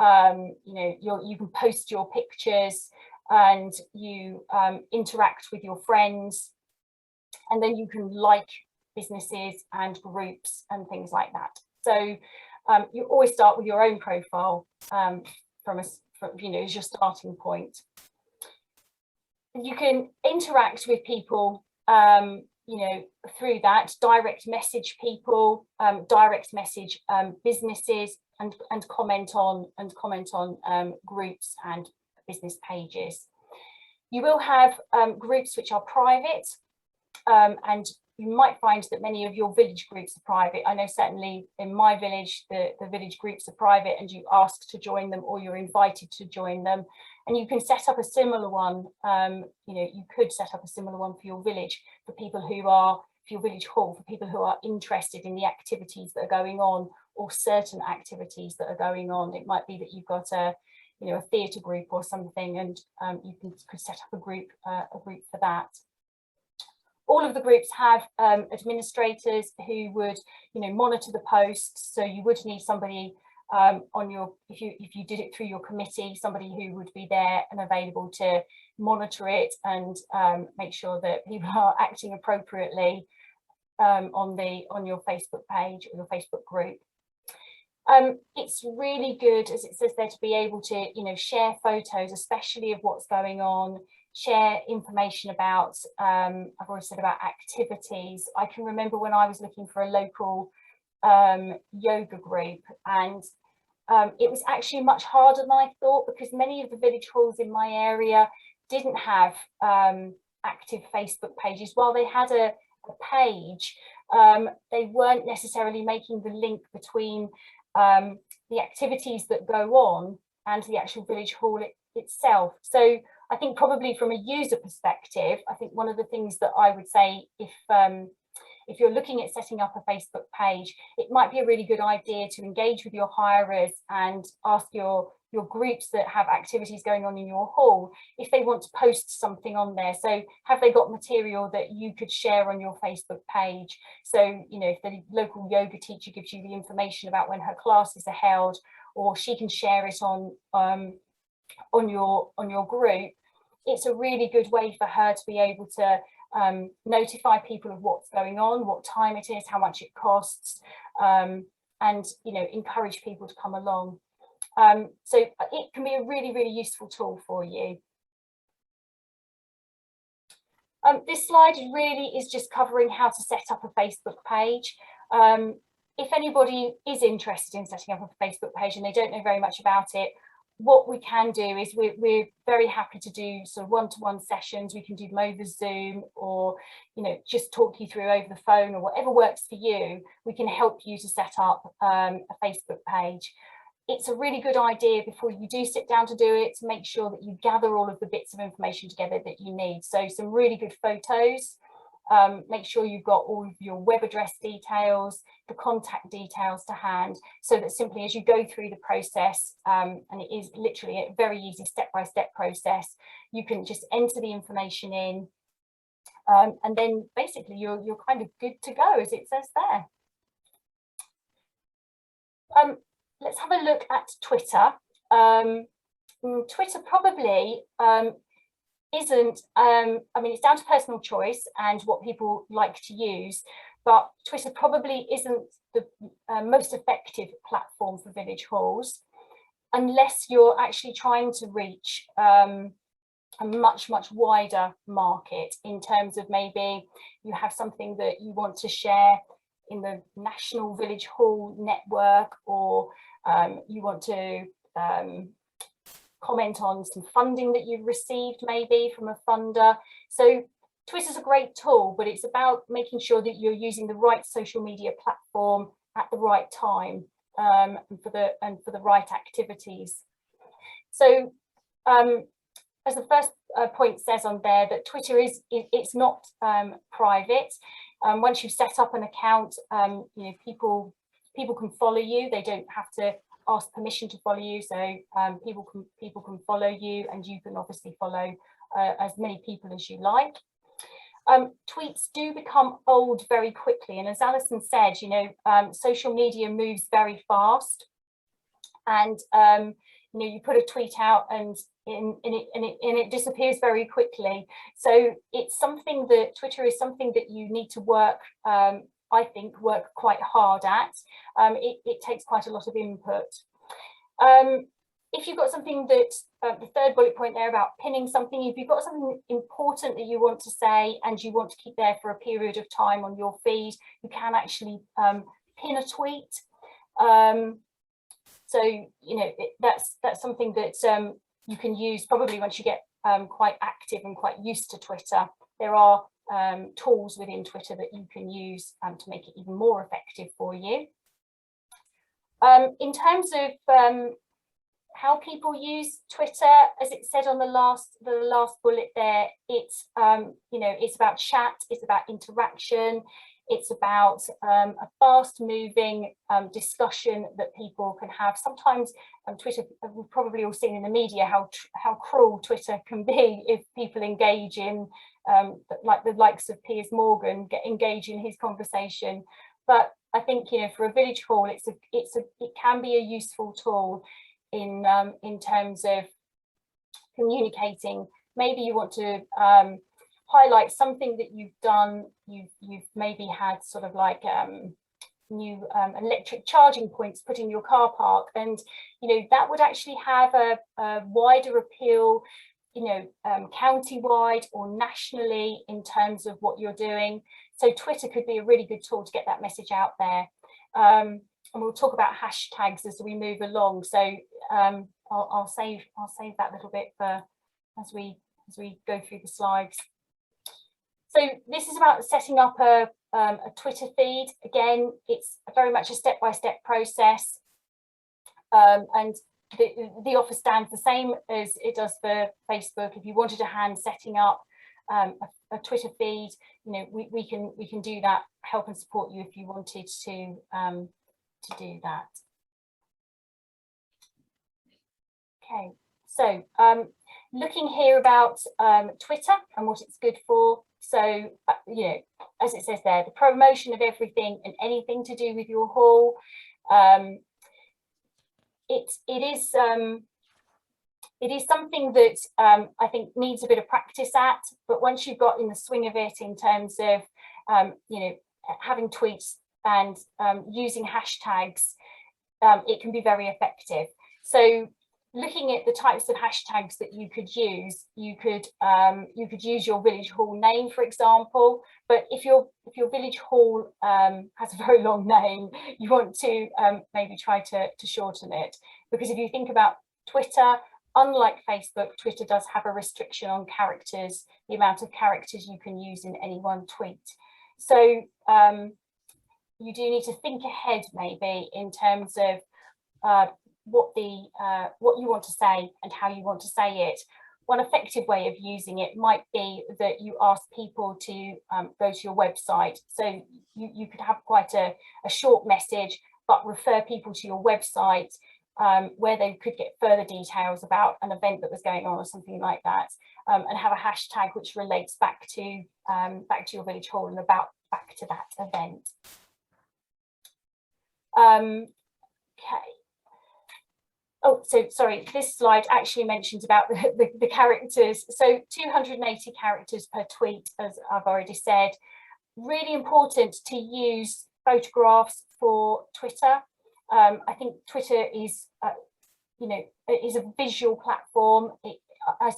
You can post your pictures and you interact with your friends. And then you can like businesses and groups and things like that. So you always start with your own profile as your starting point. You can interact with people, through that, direct message people, direct message businesses, and comment on groups and business pages. You will have groups which are private. And you might find that many of your village groups are private. I know certainly in my village, the village groups are private and you ask to join them or you're invited to join them. And you can set up a similar one, you could set up a similar one for your village, for people who are, for your village hall, for people who are interested in the activities that are going on or certain activities that are going on. It might be that you've got a theatre group or something and you could set up a group for that. All of the groups have administrators who would, monitor the posts. So you would need somebody on your, if you did it through your committee, somebody who would be there and available to monitor it and make sure that people are acting appropriately on your Facebook page or your Facebook group. It's really good, as it says there, to be able to, share photos, especially of what's going on. Share information about, I've already said about activities. I can remember when I was looking for a local yoga group, and it was actually much harder than I thought, because many of the village halls in my area didn't have active Facebook pages. While they had a page, they weren't necessarily making the link between the activities that go on and the actual village hall itself. So I think probably from a user perspective, I think one of the things that I would say, if you're looking at setting up a Facebook page, it might be a really good idea to engage with your hirers and ask your your groups that have activities going on in your hall, if they want to post something on there. So have they got material that you could share on your Facebook page? So, you know, if the local yoga teacher gives you the information about when her classes are held, or she can share it on your group, it's a really good way for her to be able to notify people of what's going on, what time it is, how much it costs, and, you know, encourage people to come along. So it can be a really, really useful tool for you. This slide really is just covering how to set up a Facebook page. If anybody is interested in setting up a Facebook page and they don't know very much about it, what we can do is we're very happy to do sort of one-to-one sessions. We can do them over Zoom, or, you know, just talk you through over the phone, or whatever works for you. We can help you to set up a Facebook page. It's a really good idea before you do sit down to do it to make sure that you gather all of the bits of information together that you need. So some really good photos. Make sure you've got all of your web address details, the contact details to hand, so that simply as you go through the process, and it is literally a very easy step-by-step process, you can just enter the information in, and then basically you're kind of good to go, as it says there. Let's have a look at Twitter. Twitter probably isn't, I mean, it's down to personal choice and what people like to use, but Twitter probably isn't the most effective platform for village halls, unless you're actually trying to reach a much wider market, in terms of maybe you have something that you want to share in the National Village Hall network, or you want to comment on some funding that you've received maybe from a funder. So Twitter's a great tool, but it's about making sure that you're using the right social media platform at the right time, and for the right activities. So as the first point says on there, that Twitter it's not private. Once you've set up an account, you know, people can follow you. They don't have to ask permission to follow you. So people can follow you, and you can obviously follow as many people as you like. Tweets do become old very quickly, and as Alison said, you know, social media moves very fast, and you know, you put a tweet out and it disappears very quickly. So it's something that Twitter is something that you need to work, I think, work quite hard at. It takes quite a lot of input. If you've got something that, the third bullet point there about pinning something, if you've got something important that you want to say and you want to keep there for a period of time on your feed, you can actually pin a tweet. So, you know, that's something that you can use probably once you get quite active and quite used to Twitter. There are tools within Twitter that you can use to make it even more effective for you. In terms of how people use Twitter, as it said on the last bullet there, it's you know, it's about chat, it's about interaction, it's about a fast-moving discussion that people can have. Sometimes Twitter, we've probably all seen in the media how cruel Twitter can be if people engage in, like the likes of Piers Morgan, engage in his conversation. But I think, you know, for a village hall, it can be a useful tool in terms of communicating. Maybe you want to highlight something that you've done. You've maybe had sort of like new electric charging points put in your car park, and you know, that would actually have a wider appeal, you know, county-wide or nationally in terms of what you're doing. So Twitter could be a really good tool to get that message out there. And we'll talk about hashtags as we move along. So I'll save that little bit for as we go through the slides. So this is about setting up a Twitter feed. Again, it's very much a step-by-step process, and the offer stands the same as it does for Facebook. If you wanted a hand setting up a Twitter feed, you know, we can do that, help and support you if you wanted to do that. Okay, so looking here about Twitter and what it's good for. So, you know, as it says there, the promotion of everything and anything to do with your haul. It is something that I think needs a bit of practice at, but once you've got in the swing of it in terms of, you know, having tweets and using hashtags, it can be very effective. So looking at the types of hashtags that you could use, you could use your village hall name, for example. But if your village hall has a very long name, you want to maybe try to shorten it, because if you think about Twitter, unlike Facebook, Twitter does have a restriction on characters, the amount of characters you can use in any one tweet. So you do need to think ahead, maybe, in terms of what you want to say and how you want to say it. One effective way of using it might be that you ask people to go to your website. So you could have quite a short message, but refer people to your website where they could get further details about an event that was going on or something like that, and have a hashtag which relates back to your village hall and back to that event. Okay. Oh, so sorry, this slide actually mentions about the characters. So 280 characters per tweet, as I've already said. Really important to use photographs for Twitter. I think Twitter is, you know, is a visual platform.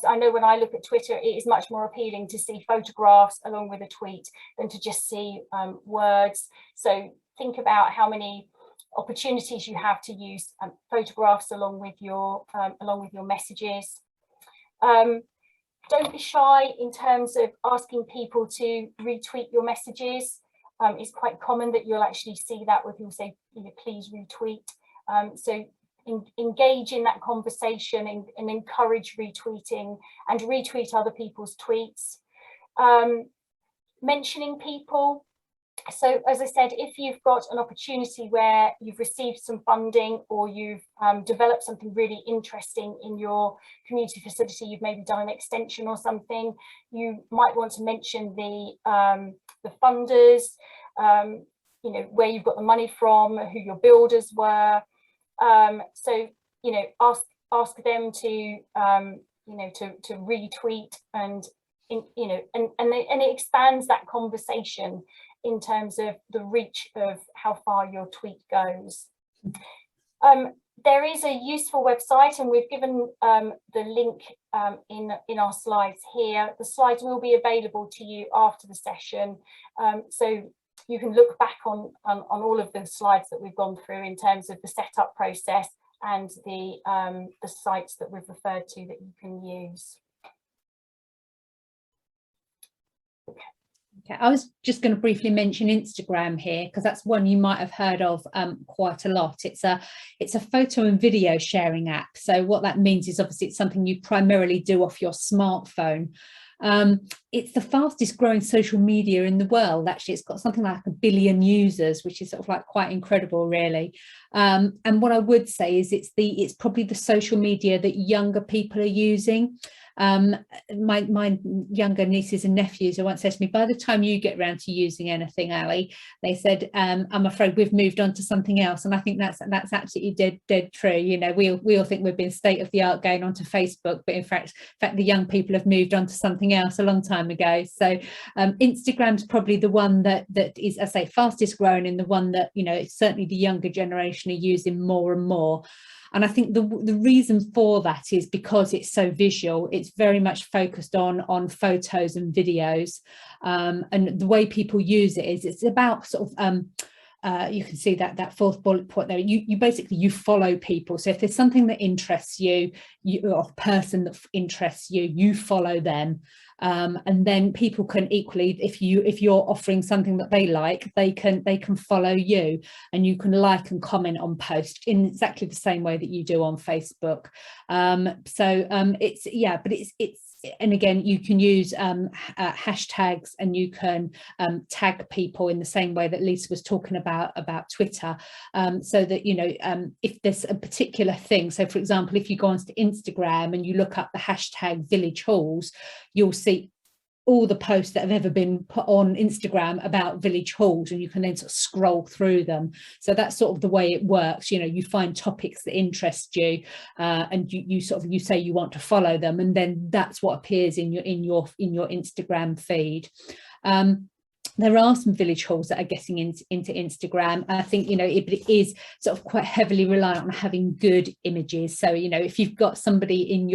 I know when I look at Twitter, it is much more appealing to see photographs along with a tweet than to just see words. So think about how many opportunities you have to use photographs along with your messages. Don't be shy in terms of asking people to retweet your messages. It's quite common that you'll actually see that where people say, you know, please retweet. So engage in that conversation and encourage retweeting and retweet other people's tweets. Mentioning people. So as I said, if you've got an opportunity where you've received some funding or you've developed something really interesting in your community facility, you've maybe done an extension or something, you might want to mention the funders, you know, where you've got the money from, who your builders were. So, you know, ask them to, you know, to retweet and, you know, and it expands that conversation in terms of the reach of how far your tweet goes. There is a useful website, and we've given the link in our slides here. The slides will be available to you after the session, so you can look back on all of the slides that we've gone through in terms of the setup process and the sites that we've referred to that you can use. Okay, I was just going to briefly mention Instagram here, because that's one you might have heard of quite a lot. It's a photo and video sharing app. So what that means is obviously it's something you primarily do off your smartphone. It's the fastest growing social media in the world. Actually, it's got something like 1 billion users, which is sort of like quite incredible, really. And what I would say is it's probably the social media that younger people are using. My younger nieces and nephews once said to me, by the time you get around to using anything, Ali, they said, I'm afraid we've moved on to something else. And I think that's absolutely dead true. You know, we all think we've been state of the art going on to Facebook, but in fact the young people have moved on to something else a long time ago. So Instagram's probably the one that is, as I say, fastest growing, and the one that, you know, it's certainly the younger generation are using more and more. And I think the reason for that is because it's so visual. It's very much focused on photos and videos, and the way people use it is it's about sort of you can see that fourth bullet point there. You basically, you follow people. So if there's something that interests you, or a person that interests you, you follow them. And then people can equally, if you're offering something that they like, they can follow you, and you can like and comment on posts in exactly the same way that you do on Facebook. It's and again, you can use hashtags, and you can tag people in the same way that Lisa was talking about Twitter, so that, you know, if there's a particular thing, so for example, if you go onto Instagram and you look up the hashtag Village Halls, you'll see all the posts that have ever been put on Instagram about Village Halls, and you can then sort of scroll through them. So that's sort of the way it works. You know, you find topics that interest you, and you say you want to follow them, and then that's what appears in your Instagram feed. There are some village halls that are getting into Instagram. I think, you know, it is sort of quite heavily reliant on having good images. So, you know, if you've got somebody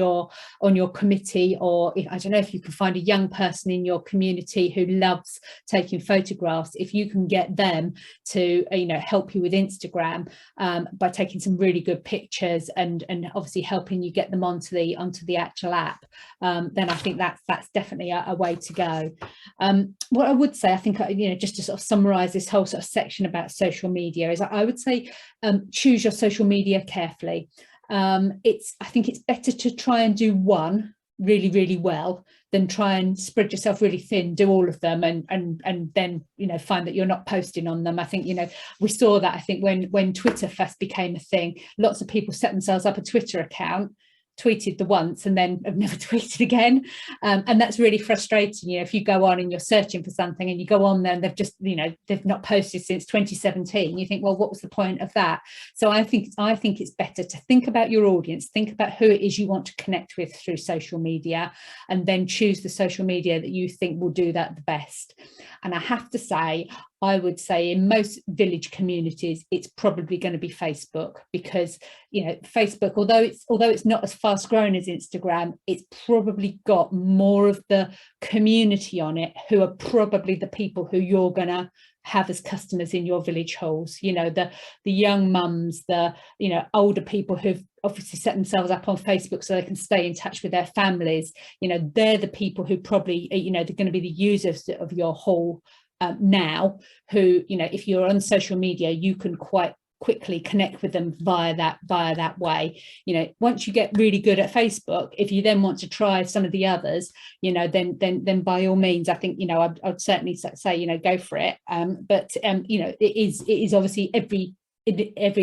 on your committee, or I don't know, if you can find a young person in your community who loves taking photographs, if you can get them to, you know, help you with Instagram by taking some really good pictures, and obviously helping you get them onto the actual app, then I think that's definitely a way to go. What I would say, I think, you know, just to sort of summarize this whole sort of section about social media, is I would say choose your social media carefully. I think it's better to try and do one really well than try and spread yourself really thin, do all of them, and then, you know, find that you're not posting on them. I think, you know, we saw that, I think, when Twitter first became a thing, lots of people set themselves up a Twitter account, tweeted the once, and then have never tweeted again, and that's really frustrating. You know, if you go on and you're searching for something, and you go on there and they've just, you know, they've not posted since 2017, you think, well, what was the point of that? So I think it's better to think about your audience, think about who it is you want to connect with through social media, and then choose the social media that you think will do that the best. And I have to say, I would say in most village communities, it's probably going to be Facebook, because, you know, Facebook, although it's not as fast growing as Instagram, it's probably got more of the community on it, who are probably the people who you're going to have as customers in your village halls. You know, the young mums, the, you know, older people who've obviously set themselves up on Facebook so they can stay in touch with their families. You know, they're the people who probably, you know, they're going to be the users of your hall now, who, you know, if you're on social media, you can quite quickly connect with them via that way. You know, once you get really good at Facebook, if you then want to try some of the others, you know, then by all means, I think, you know, I'd certainly say, you know, go for it. But you know, it is obviously every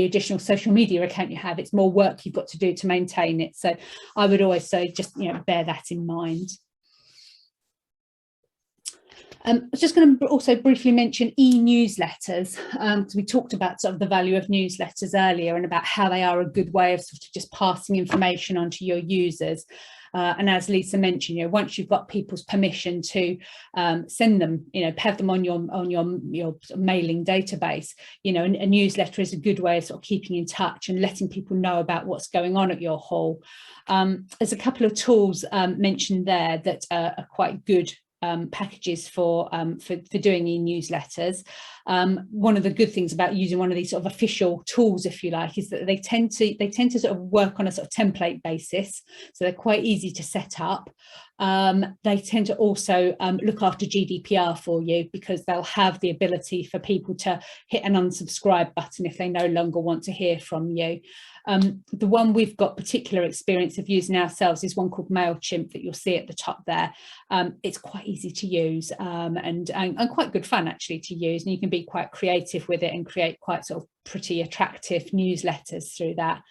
additional social media account you have, it's more work you've got to do to maintain it. So I would always say, just, you know, bear that in mind. I was just going to also briefly mention e-newsletters, because we talked about sort of the value of newsletters earlier, and about how they are a good way of sort of just passing information onto your users. And as Lisa mentioned, you know, once you've got people's permission to send them, you know, have them on your sort of mailing database, you know, a newsletter is a good way of sort of keeping in touch and letting people know about what's going on at your hall. There's a couple of tools mentioned there that are quite good packages for doing e-newsletters. One of the good things about using one of these sort of official tools, if you like, is that they tend to sort of work on a sort of template basis, so they're quite easy to set up. They tend to also look after GDPR for you, because they'll have the ability for people to hit an unsubscribe button if they no longer want to hear from you. The one we've got particular experience of using ourselves is one called MailChimp that you'll see at the top there. It's quite easy to use, and quite good fun actually to use, and you can be quite creative with it and create quite sort of pretty attractive newsletters through that.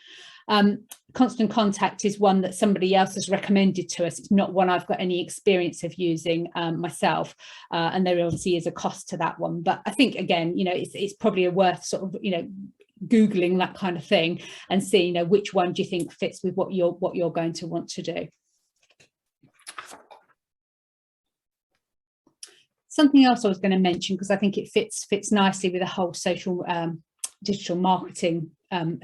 Constant Contact is one that somebody else has recommended to us. It's not one I've got any experience of using myself, and there obviously is a cost to that one, but I think, again, you know, it's probably worth sort of, you know, Googling that kind of thing and seeing, you know, which one do you think fits with what you're going to want to do. Something else I was going to mention, because I think it fits nicely with the whole social digital marketing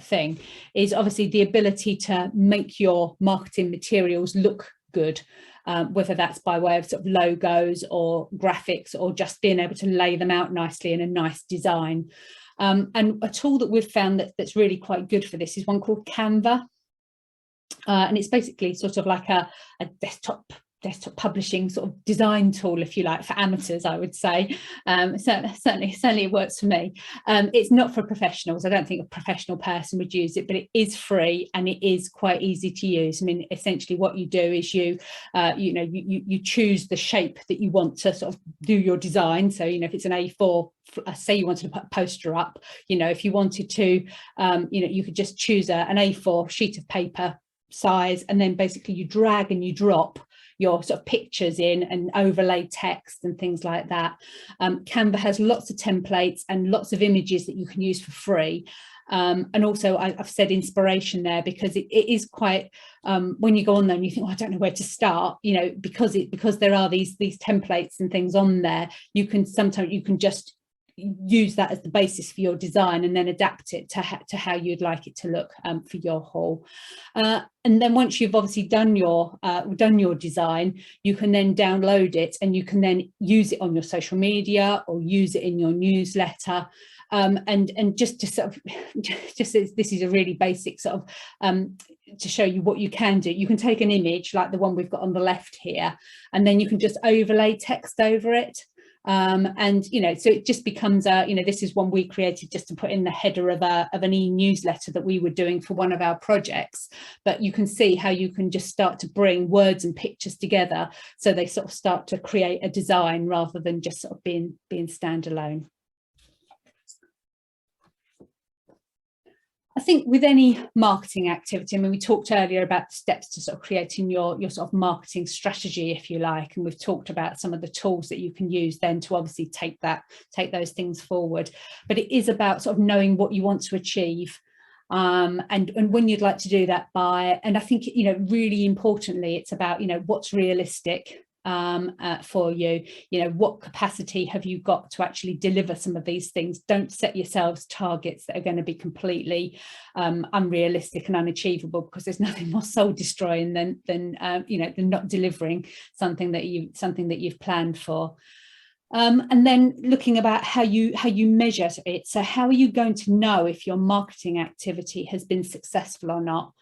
thing, is obviously the ability to make your marketing materials look good, whether that's by way of sort of logos or graphics, or just being able to lay them out nicely in a nice design. And a tool that we've found that's really quite good for this is one called Canva, and it's basically sort of like a desktop desktop publishing sort of design tool, if you like, for amateurs, I would say. Certainly it works for me. It's not for professionals. I don't think a professional person would use it, but it is free and it is quite easy to use. I mean, essentially what you do is you choose the shape that you want to sort of do your design. So, if it's an A4, say you wanted to put a poster up, if you wanted to, you could just choose an A4 sheet of paper size, and then basically you drag and you drop your sort of pictures in and overlay text and things like that. Canva has lots of templates and lots of images that you can use for free. And also I've said inspiration there because it is quite, when you go on there and you think, I don't know where to start, because there are these templates and things on there, sometimes you can just use that as the basis for your design and then adapt it to how you'd like it to look for your haul. And then once you've obviously done your design, you can then download it and you can then use it on your social media or use it in your newsletter. And just to sort of, this is a really basic sort of, to show you what you can do. You can take an image like the one we've got on the left here, and then you can just overlay text over it. And so it just becomes this is one we created just to put in the header of an e-newsletter that we were doing for one of our projects. But you can see how you can just start to bring words and pictures together, so they sort of start to create a design rather than just sort of being standalone. I think with any marketing activity, I mean, we talked earlier about the steps to sort of creating your sort of marketing strategy, if you like, and we've talked about some of the tools that you can use then to obviously take those things forward. But it is about sort of knowing what you want to achieve, and when you'd like to do that by, and I think, really importantly, it's about, what's realistic for you. What capacity have you got to actually deliver some of these things? Don't set yourselves targets that are going to be completely unrealistic and unachievable, because there's nothing more soul destroying than not delivering something that you've planned for. And then looking about how you measure it. So how are you going to know if your marketing activity has been successful or not?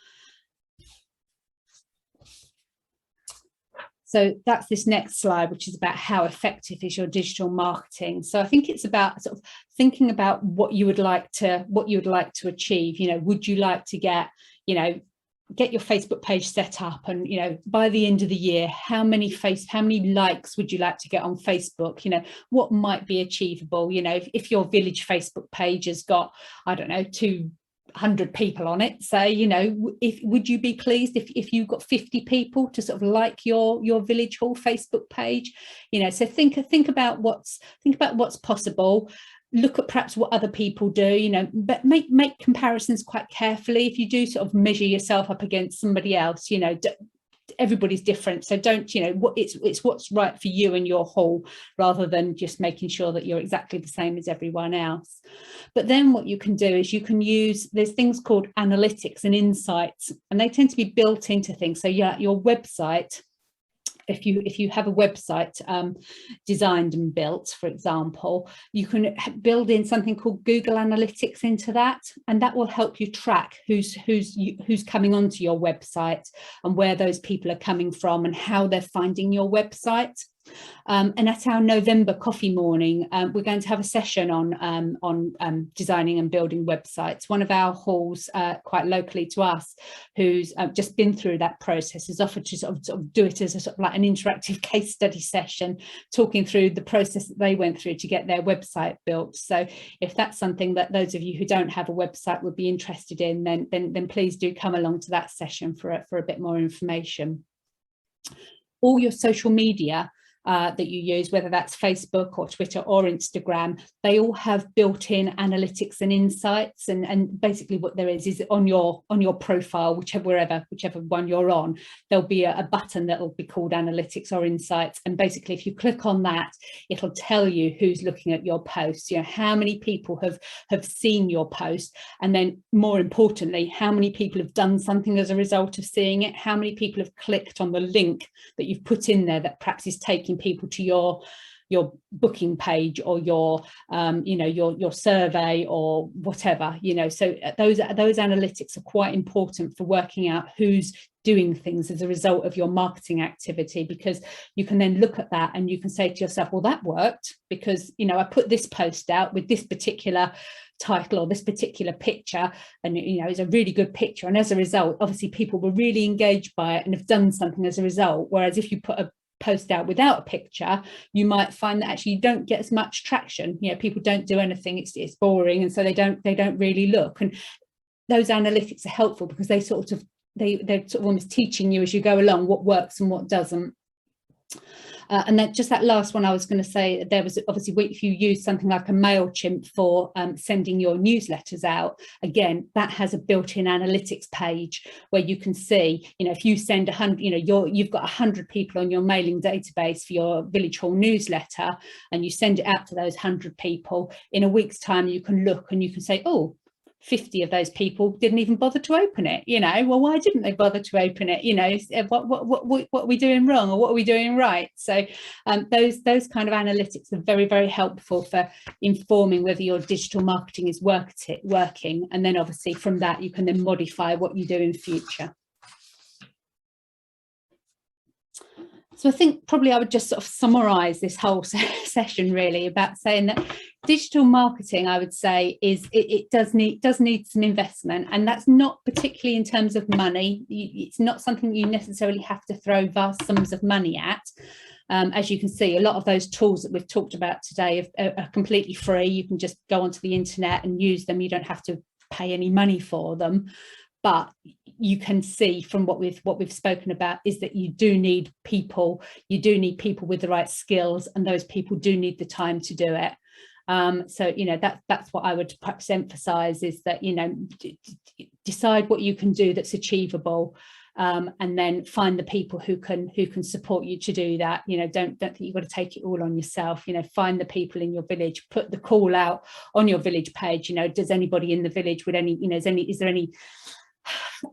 So that's this next slide, which is about how effective is your digital marketing. So I think it's about sort of thinking about what you would like to achieve. Would you like to get your Facebook page set up, and by the end of the year, how many likes would you like to get on Facebook? What might be achievable? If your village Facebook page has got, I don't know, 200 people on it, say, would you be pleased if you got 50 people to sort of like your village hall Facebook page? So think about what's possible. Look at perhaps what other people do, but make comparisons quite carefully. If you do sort of measure yourself up against somebody else, everybody's different, so don't, it's what's right for you and your haul, rather than just making sure that you're exactly the same as everyone else. But then what you can do is you can use, there's things called analytics and insights, and they tend to be built into things. So your website, if you have a website designed and built, for example, you can build in something called Google Analytics into that, and that will help you track who's coming onto your website and where those people are coming from and how they're finding your website. And at our November coffee morning, we're going to have a session on designing and building websites. One of our halls, quite locally to us, who's just been through that process, has offered to sort of do it as a sort of like an interactive case study session, talking through the process that they went through to get their website built. So if that's something that those of you who don't have a website would be interested in, then please do come along to that session for a bit more information. All your social media that you use, whether that's Facebook or Twitter or Instagram, they all have built-in analytics and insights, and basically what there is on your profile, whichever one you're on, there'll be a button that will be called analytics or insights, and basically if you click on that, it'll tell you who's looking at your posts, how many people have seen your post, and then more importantly, how many people have done something as a result of seeing it, how many people have clicked on the link that you've put in there that perhaps is taking people to your your booking page or your you know, your survey or whatever, you know. So those analytics are quite important for working out who's doing things as a result of your marketing activity, because you can then look at that and you can say to yourself, well, that worked because, you know, I put this post out with this particular title or this particular picture, and, you know, it's a really good picture, and as a result, obviously people were really engaged by it and have done something as a result. Whereas if you put a post out without a picture, you might find that actually you don't get as much traction. You know, people don't do anything, it's boring, and so they don't really look. And those analytics are helpful because they're sort of almost teaching you as you go along what works and what doesn't. And then just that last one, I was going to say, there was obviously, if you use something like a MailChimp for sending your newsletters out, again, that has a built-in analytics page where you can see, you know, if you send 100, you know, you've got 100 people on your mailing database for your Village Hall newsletter, and you send it out to those 100 people. In a week's time, you can look and you can say, oh, 50 of those people didn't even bother to open it. You know, well, why didn't they bother to open it? You know, what are we doing wrong, or what are we doing right? So those kind of analytics are very, very helpful for informing whether your digital marketing is working. And then obviously from that, you can then modify what you do in future. So I think probably I would just sort of summarize this whole session really about saying that digital marketing, I would say, is it does need some investment, and that's not particularly in terms of money. It's not something you necessarily have to throw vast sums of money at. As you can see, a lot of those tools that we've talked about today are completely free. You can just go onto the internet and use them. You don't have to pay any money for them. But you can see from what we've spoken about is that you do need people. You do need people with the right skills, and those people do need the time to do it. So, you know, that's what I would perhaps emphasize, is that, you know, decide what you can do that's achievable, and then find the people who can support you to do that. You know, don't think you've got to take it all on yourself. You know, find the people in your village, put the call out on your village page. You know, does anybody in the village with any, you know, is there any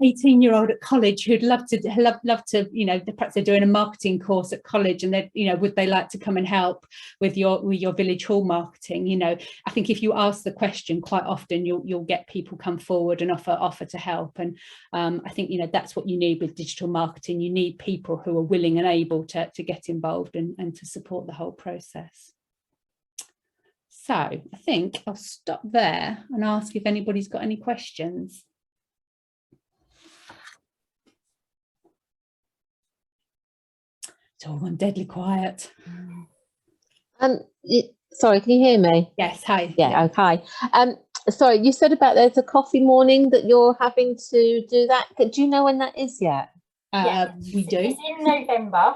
18-year-old at college who'd love to, you know, perhaps they're doing a marketing course at college, and they, you know, would they like to come and help with your Village Hall marketing? You know, I think if you ask the question, quite often you'll get people come forward and offer to help. And I think, you know, that's what you need with digital marketing. You need people who are willing and able to get involved and to support the whole process. So I think I'll stop there and ask if anybody's got any questions. It's all gone deadly quiet. Sorry, can you hear me? Yes, hi. Yeah, okay. Sorry, you said about there's a coffee morning that you're having to do that. Do you know when that is yet? Yeah, we do. It's in November.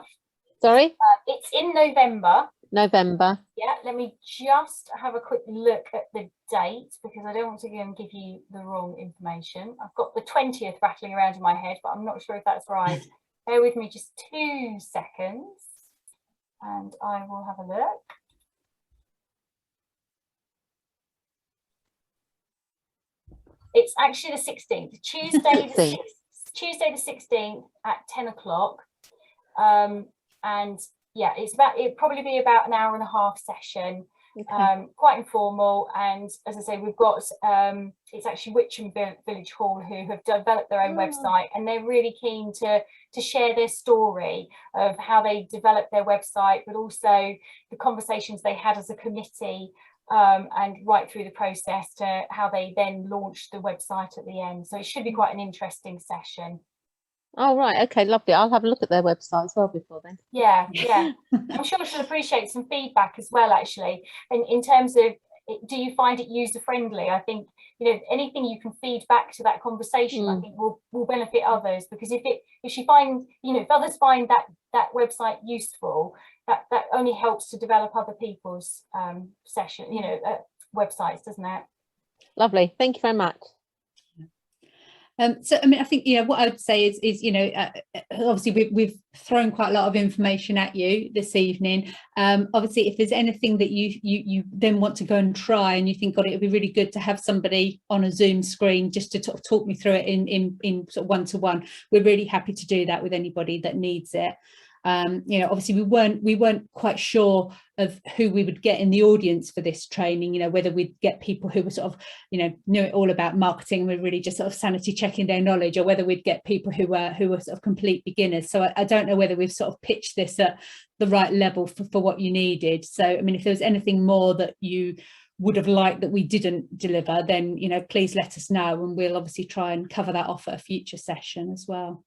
Sorry? It's in November. November. Yeah, let me just have a quick look at the date, because I don't want to go and give you the wrong information. I've got the 20th rattling around in my head, but I'm not sure if that's right. Bear with me just 2 seconds and I will have a look. It's actually the 16th, Tuesday the 16th at 10 o'clock. And yeah, it'd probably be about an hour and a half session. Okay. Quite informal, and as I say, we've got it's actually Witcham Village Hall who have developed their own website, and they're really keen to share their story of how they developed their website, but also the conversations they had as a committee, and right through the process to how they then launched the website at the end. So it should be quite an interesting session. Oh, right. Okay, lovely. I'll have a look at their website as well before then. Yeah. I'm sure she'll appreciate some feedback as well, actually. And in terms of, do you find it user friendly? I think, you know, anything you can feed back to that conversation, I think will benefit others, because if she finds, you know, if others find that website useful, that only helps to develop other people's session, you know, websites, doesn't it? Lovely. Thank you very much. So, I mean, I think, you know, what I would say is, you know, obviously we've thrown quite a lot of information at you this evening. Obviously, if there's anything that you then want to go and try, and you think, God, it would be really good to have somebody on a Zoom screen just to talk me through it in sort of one-to-one, we're really happy to do that with anybody that needs it. You know, obviously we weren't quite sure of who we would get in the audience for this training, you know, whether we'd get people who were sort of, you know, knew it all about marketing and were really just sort of sanity checking their knowledge, or whether we'd get people who were sort of complete beginners. So I don't know whether we've sort of pitched this at the right level for what you needed. So I mean, if there was anything more that you would have liked that we didn't deliver, then, you know, please let us know, and we'll obviously try and cover that off at a future session as well.